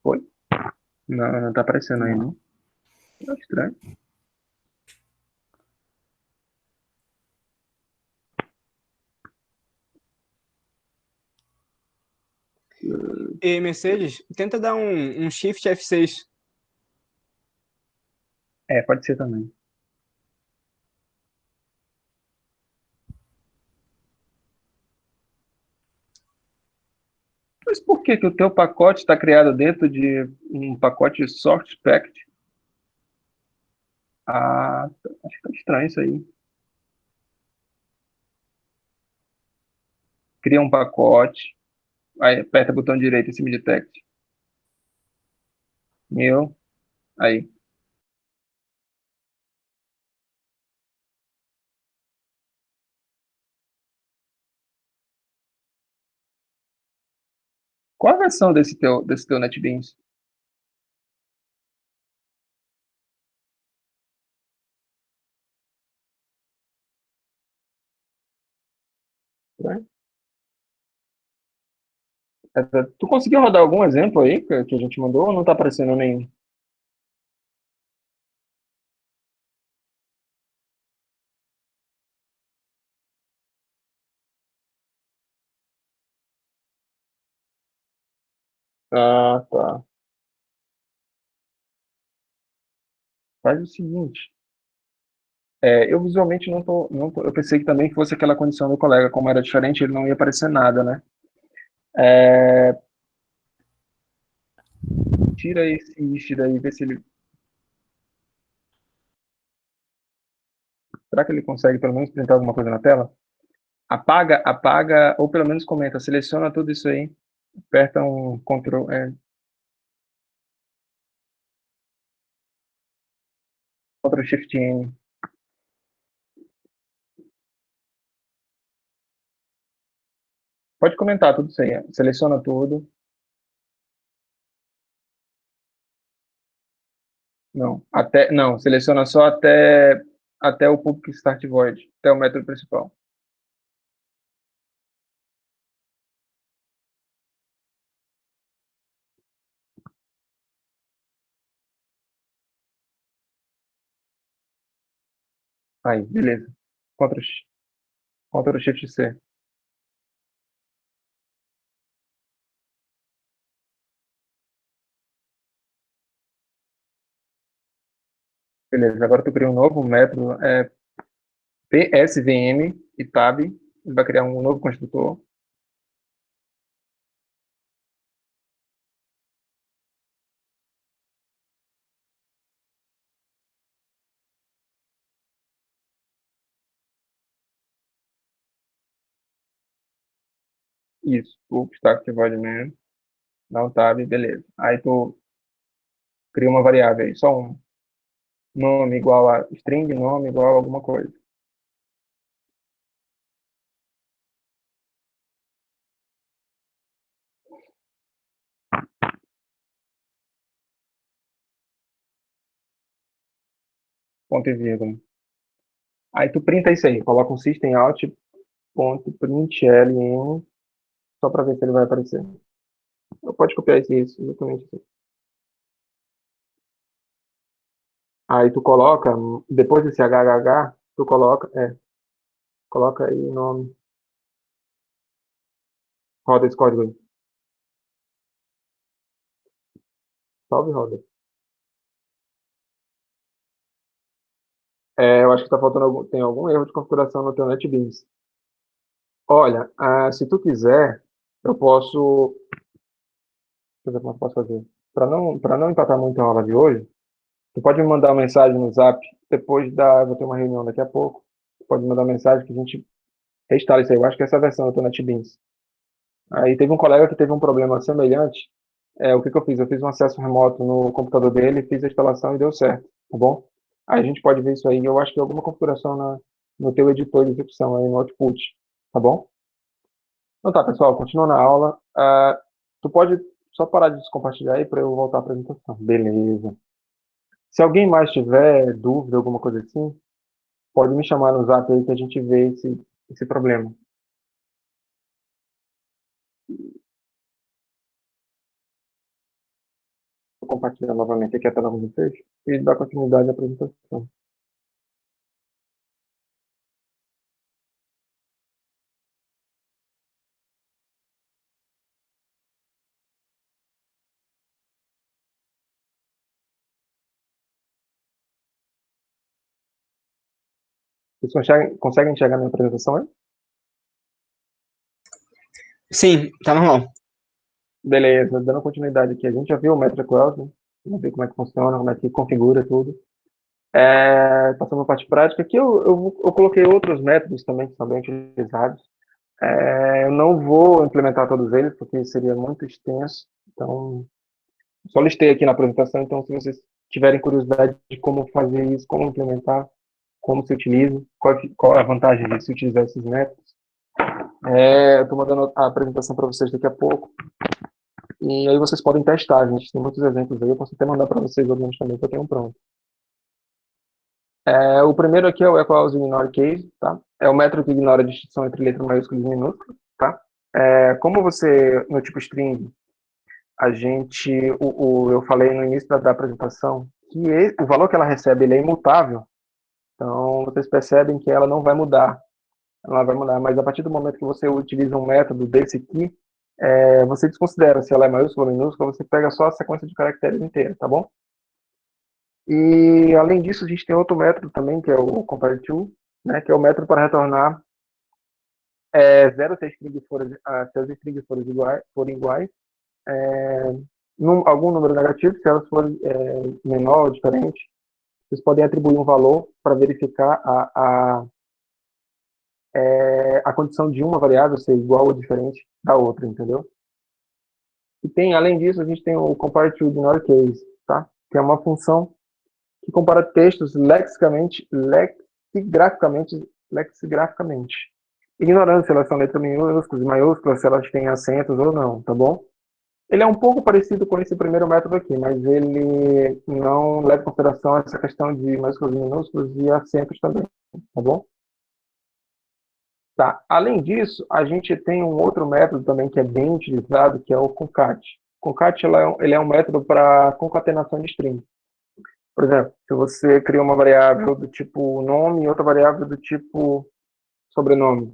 Foi? Não, não tá aparecendo aí, não. Tá estranho. e Mercedes, tenta dar um Shift F6. Pode ser também. Mas por que que o teu pacote está criado dentro de um pacote source package? Acho que tá estranho isso aí. Cria um pacote, aí aperta o botão direito em cima de text. Meu, aí. Qual a versão desse teu NetBeans? Né? Tu conseguiu rodar algum exemplo aí que a gente mandou ou não tá aparecendo nenhum? Ah, tá. Faz o seguinte. Eu visualmente eu pensei que também fosse aquela condição do colega, como era diferente, ele não ia aparecer nada, né? É, tira esse ish daí, vê se ele. Será que ele consegue pelo menos printar alguma coisa na tela? Apaga, ou pelo menos comenta, seleciona tudo isso aí, aperta um Ctrl Shift N. Pode comentar tudo isso aí, seleciona tudo. Não, seleciona só até o Public Start Void, até o método principal. Aí, beleza. Ctrl Shift C. Beleza, agora tu cria um novo método, PSVM e tab, ele vai criar um novo construtor. Isso, o Start Void Man, dá um tab, beleza. Aí tu cria uma variável aí, só um nome igual a string, nome igual a alguma coisa. Ponto e vírgula. Aí tu printa isso aí, coloca um system.out.println, só para ver se ele vai aparecer. Pode copiar isso, exatamente isso. Aí tu coloca, depois desse HHH, tu coloca aí o nome. Roda esse código aí. Salve, roda. Eu acho que tá faltando tem algum erro de configuração no teu NetBeans. Olha, se tu quiser, eu posso. Deixa eu ver como eu posso fazer. Para não empatar muito a aula de hoje, tu pode me mandar uma mensagem no Zap vou ter uma reunião daqui a pouco. Tu pode me mandar uma mensagem que a gente reinstala isso aí. Eu acho que essa é a versão do teu NetBeans. Aí teve um colega que teve um problema semelhante. O que que eu fiz? Eu fiz um acesso remoto no computador dele, fiz a instalação e deu certo, tá bom? Aí a gente pode ver isso aí. Eu acho que é alguma configuração no teu editor de execução aí no output, tá bom? Então tá, pessoal, continua na aula. Tu pode só parar de compartilhar aí para eu voltar à apresentação. Beleza. Se alguém mais tiver dúvida, alguma coisa assim, pode me chamar no Zap aí que a gente vê esse problema. Vou compartilhar novamente aqui a tela com vocês e dar continuidade à apresentação. Vocês conseguem enxergar minha apresentação aí? Sim, tá normal. Beleza, dando continuidade aqui. A gente já viu o MetroQuest, né? Já viu como é que funciona, como é que configura tudo. Passando a parte prática, aqui eu coloquei outros métodos também que são bem utilizados. Eu não vou implementar todos eles, porque seria muito extenso. Então, só listei aqui na apresentação. Então, se vocês tiverem curiosidade de como fazer isso, como implementar, como se utiliza, qual é a vantagem de se utilizar esses métodos, eu estou mandando a apresentação para vocês daqui a pouco. E aí vocês podem testar, a gente tem muitos exemplos aí, eu posso até mandar para vocês alguns também que eu tenho pronto. O primeiro aqui é o equals ignore case, tá? É o método que ignora a distinção entre letra maiúscula e minúscula, tá? Como você, no tipo string, eu falei no início da apresentação que o valor que ela recebe ele é imutável, então vocês percebem que ela não vai mudar, mas a partir do momento que você utiliza um método desse aqui, você desconsidera se ela é maiúscula ou minúscula, você pega só a sequência de caracteres inteira, tá bom? E, além disso, a gente tem outro método também, que é o compare_to, né, que é o método para retornar zero se as strings forem iguais, algum número negativo, se elas forem menor ou diferente, vocês podem atribuir um valor para verificar a condição de uma variável ser igual ou diferente da outra, entendeu? E tem, além disso, a gente tem o compare_to ignore case, tá? Que é uma função que compara textos lexigraficamente, ignorando se elas são letras minúsculas e maiúsculas, se elas têm acentos ou não, tá bom? Ele é um pouco parecido com esse primeiro método aqui, mas ele não leva em consideração essa questão de maiúsculas e minúsculas e acentos também, tá bom? Tá. Além disso, a gente tem um outro método também que é bem utilizado, que é o concat. Concat ele é um método para concatenação de strings. Por exemplo, se você cria uma variável do tipo nome e outra variável do tipo sobrenome,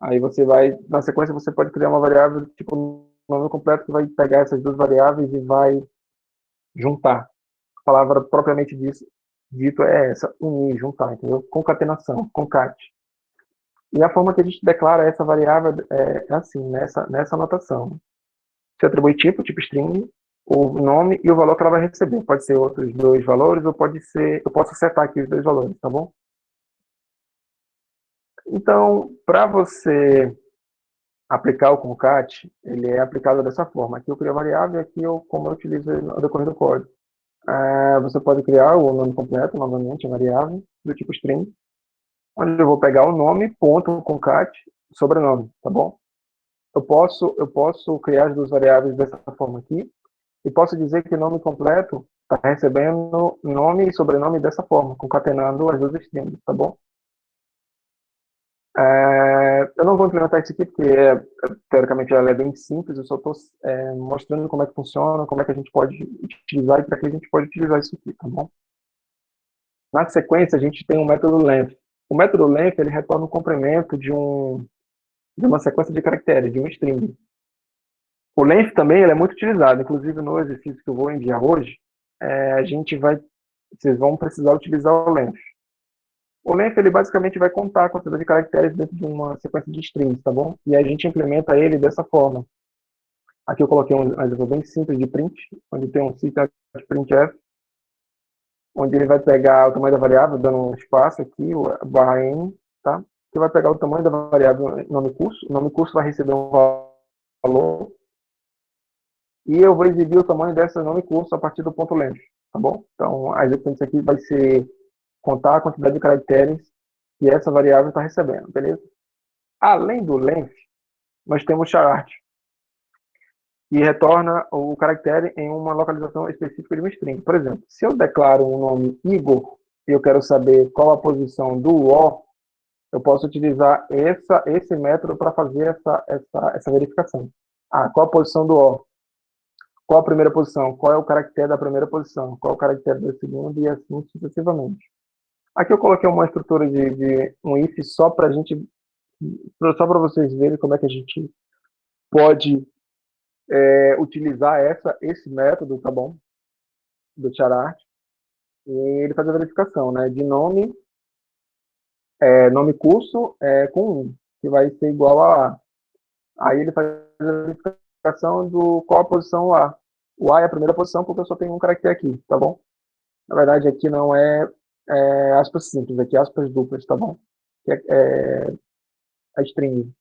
aí você vai, na sequência, você pode criar uma variável do tipo nome completo que vai pegar essas duas variáveis e vai juntar. A palavra propriamente dito é essa, unir, juntar, entendeu? Concatenação, concat. E a forma que a gente declara essa variável é assim, nessa notação. Você atribui tipo string, o nome e o valor que ela vai receber. Pode ser outros dois valores ou pode ser... Eu posso acertar aqui os dois valores, tá bom? Então, para você aplicar o concat, ele é aplicado dessa forma. Aqui eu crio a variável e aqui como eu utilizo no decorrer do código. Você pode criar o nome completo, novamente, a variável, do tipo string, onde eu vou pegar o nome, ponto, concat, sobrenome, tá bom? Eu posso criar as duas variáveis dessa forma aqui, e posso dizer que o nome completo está recebendo nome e sobrenome dessa forma, concatenando as duas strings, tá bom? Eu não vou implementar isso aqui porque, teoricamente, ela é bem simples, eu só estou mostrando como é que funciona, como é que a gente pode utilizar e para que a gente pode utilizar isso aqui, tá bom? Na sequência, a gente tem o método length. O método length, ele retorna o comprimento de uma sequência de caracteres, de um string. O length também ele é muito utilizado, inclusive no exercício que eu vou enviar hoje, vocês vão precisar utilizar o length. O length ele basicamente vai contar a quantidade de caracteres dentro de uma sequência de strings, tá bom? E a gente implementa ele dessa forma. Aqui eu coloquei um exemplo bem simples de print, onde tem um syntax printf, onde ele vai pegar o tamanho da variável, dando um espaço aqui, o barra n, tá? Que vai pegar o tamanho da variável nome curso. O nome curso vai receber um valor. E eu vou exibir o tamanho dessa nome curso a partir do ponto length, tá bom? Então, a execução aqui vai ser contar a quantidade de caracteres que essa variável está recebendo, beleza? Além do length, nós temos chart, que retorna o caractere em uma localização específica de uma string. Por exemplo, se eu declaro um nome Igor e eu quero saber qual a posição do O, eu posso utilizar esse método para fazer essa verificação. Qual a posição do O? Qual a primeira posição? Qual é o caractere da primeira posição? Qual é o caractere da segunda? E assim sucessivamente. Aqui eu coloquei uma estrutura de um if só para vocês verem como é que a gente pode utilizar esse método, tá bom? Do chart. E ele faz a verificação, né? De nome curso com 1, que vai ser igual a A. Aí ele faz a verificação do qual a posição A. O A é a primeira posição porque eu só tenho um caractere aqui, tá bom? Na verdade, aqui não é aspas simples, aqui é aspas duplas, tá bom? Que é a string.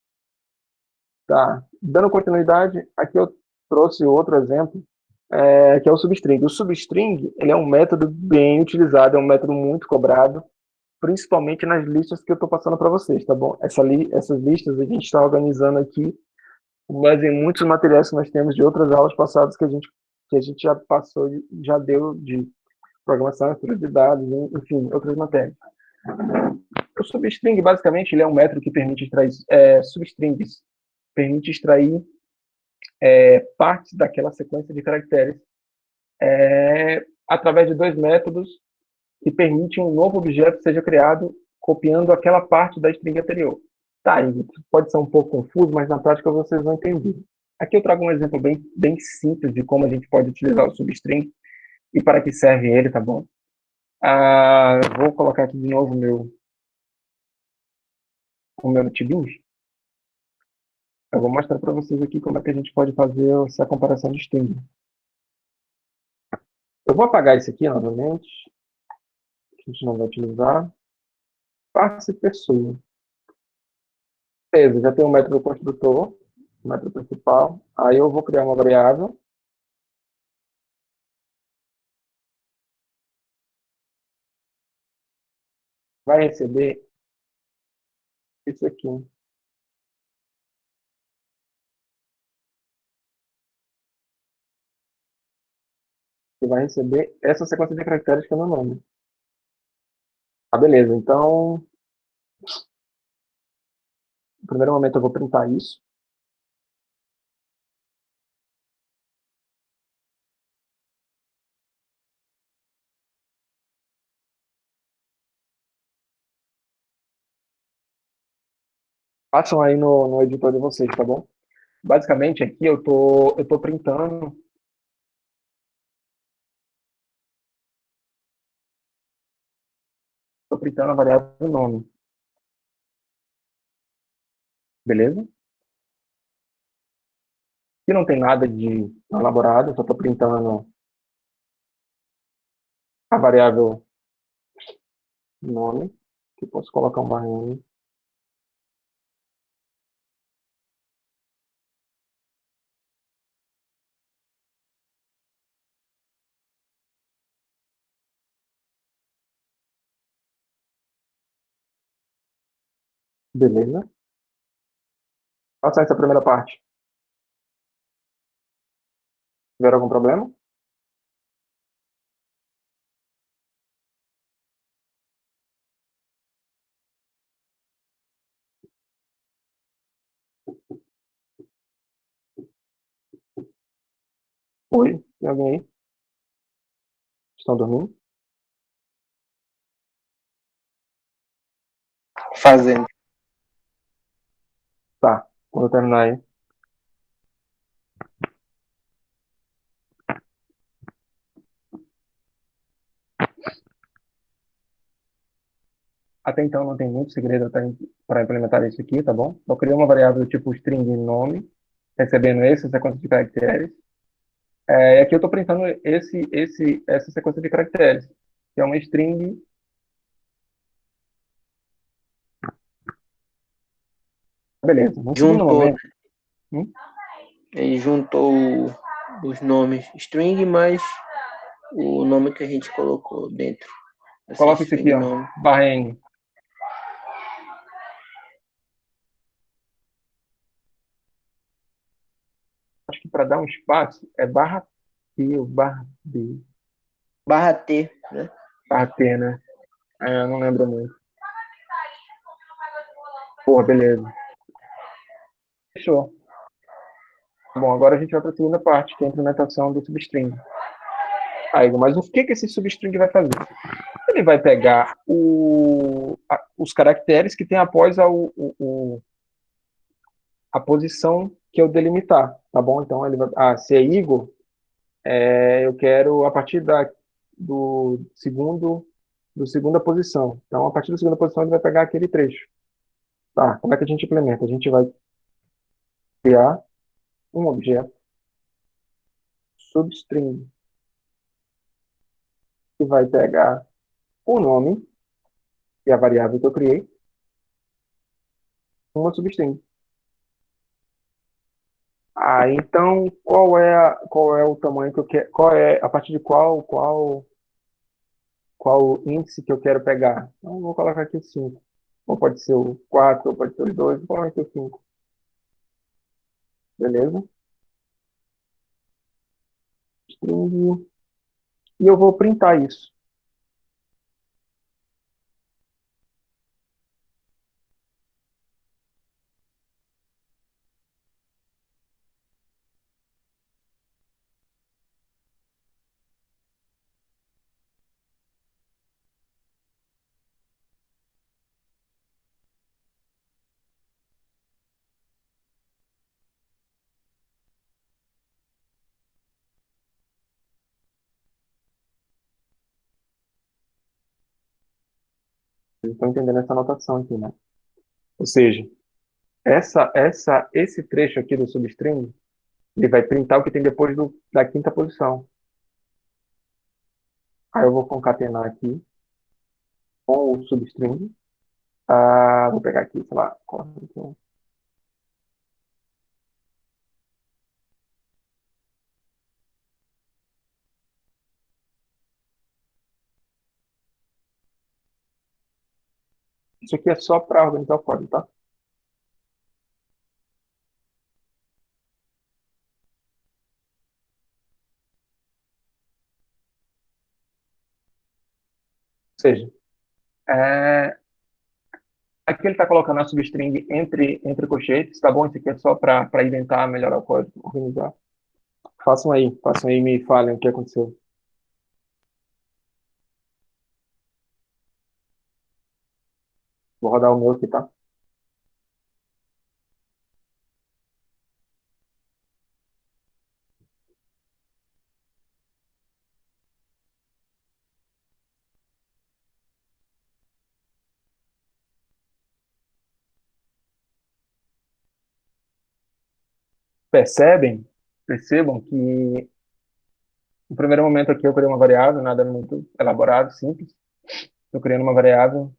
Tá. Dando continuidade, aqui eu trouxe outro exemplo, que é o substring. O substring, ele é um método bem utilizado, é um método muito cobrado, principalmente nas listas que eu estou passando para vocês, tá bom? Essas listas a gente está organizando aqui mas em muitos materiais que nós temos de outras aulas passadas que a gente já passou, já deu de programação, estrutura de dados, enfim, outras matérias. O substring, basicamente, ele é um método que permite extrair substrings, permite extrair partes daquela sequência de caracteres através de dois métodos que permitem um novo objeto seja criado copiando aquela parte da string anterior. Tá, pode ser um pouco confuso, mas na prática vocês vão entender. Aqui eu trago um exemplo bem simples de como a gente pode utilizar o substring e para que serve ele, tá bom? Vou colocar aqui de novo o meu notebook. Eu vou mostrar para vocês aqui como é que a gente pode fazer essa comparação de string. Eu vou apagar isso aqui novamente. A gente não vai utilizar. Passe pessoa. Beleza, já tem o método construtor, o método principal. Aí eu vou criar uma variável. Vai receber isso aqui. Você vai receber essa sequência de caracteres que é o meu nome. Tá, beleza. Então, no primeiro momento eu vou printar isso. Façam aí no editor de vocês, tá bom? Basicamente, aqui eu tô printando a variável nome. Beleza? Aqui não tem nada de elaborado, eu só estou printando a variável nome, que eu posso colocar um barra N. Beleza. Passar essa primeira parte. Tiver algum problema? Oi, tem alguém aí? Estão dormindo? Fazendo. Tá, quando eu terminar aí. Até então não tem muito segredo para implementar isso aqui, tá bom? Eu criei uma variável do tipo string nome, recebendo essa sequência de caracteres. E aqui eu estou printando essa sequência de caracteres, que é uma string. Beleza. No segundo Juntou, momento. ele juntou os nomes string mais o nome que a gente colocou dentro. Coloca isso aqui, ó. Nome. Barra N. Acho que para dar um espaço é barra T ou barra B. Barra T, né? Barra T, né? Eu não lembro muito. Porra, beleza. Fechou. Bom, agora a gente vai para a segunda parte, que é a implementação do substring. Igor, mas o que esse substring vai fazer? Ele vai pegar os caracteres que tem após a posição que eu delimitar, tá bom? Então, ele vai... se é Igor, eu quero a partir do segunda posição. Então, a partir da segunda posição, ele vai pegar aquele trecho. Tá, como é que a gente implementa? A gente vai criar um objeto substring que vai pegar o nome, que é a variável que eu criei, uma substring. Então, qual é o tamanho que eu quero, a partir de qual índice que eu quero pegar? Então, vou colocar aqui o 5. Ou pode ser o 4, ou pode ser o 2, vou colocar aqui o 5. Beleza? String. E eu vou printar isso. Vocês estão entendendo essa anotação aqui, né? Ou seja, esse trecho aqui do substring, ele vai printar o que tem depois da quinta posição. Aí eu vou concatenar aqui com o substring. Vou pegar aqui, sei lá, isso aqui é só para organizar o código, tá? Ou seja, é, aqui ele está colocando a substring entre colchetes, tá bom? Isso aqui é só para inventar, melhorar o código, organizar. Façam aí e me falem o que aconteceu. Vou rodar o meu aqui, tá? Percebam que no primeiro momento aqui eu criei uma variável, nada muito elaborado, simples. Estou criando uma variável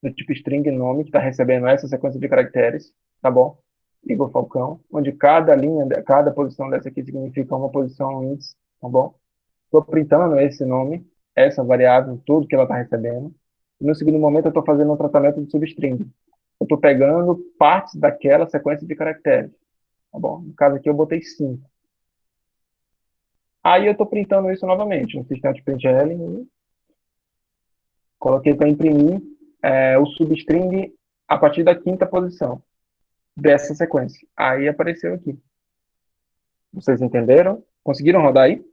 do tipo string nome, que está recebendo essa sequência de caracteres, tá bom? Igor Falcão, onde cada linha, cada posição dessa aqui significa uma posição índice, tá bom? Estou printando esse nome, essa variável, tudo que ela está recebendo. E no segundo momento eu estou fazendo um tratamento de substring. Eu estou pegando partes daquela sequência de caracteres, tá bom? No caso aqui eu botei 5. Aí eu estou printando isso novamente, no sistema de println, e coloquei para imprimir o substring a partir da quinta posição dessa sequência. Aí apareceu aqui. Vocês entenderam? Conseguiram rodar aí?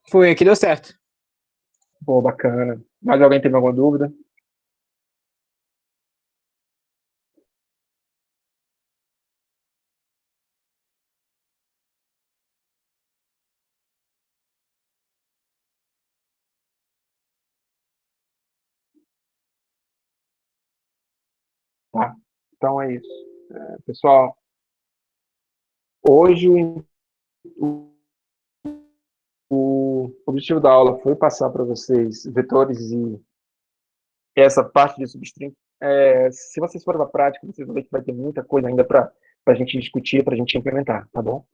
Foi, aqui deu certo. Pô, bacana. Mais alguém teve alguma dúvida? Tá. Então é isso. Pessoal, hoje o objetivo da aula foi passar para vocês vetores e essa parte de substring. Se vocês forem para a prática, vocês vão ver que vai ter muita coisa ainda para a gente discutir, para a gente implementar, tá bom?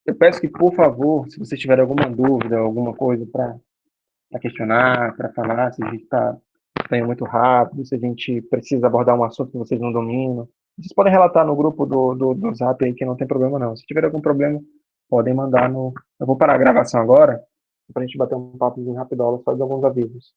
Eu peço que, por favor, se vocês tiverem alguma dúvida, alguma coisa para questionar, para falar, se a gente está indo muito rápido, se a gente precisa abordar um assunto que vocês não dominam, vocês podem relatar no grupo do Zap aí, que não tem problema não. Se tiver algum problema, podem mandar no... Eu vou parar a gravação agora, para a gente bater um papo de rápido aula só de alguns avisos.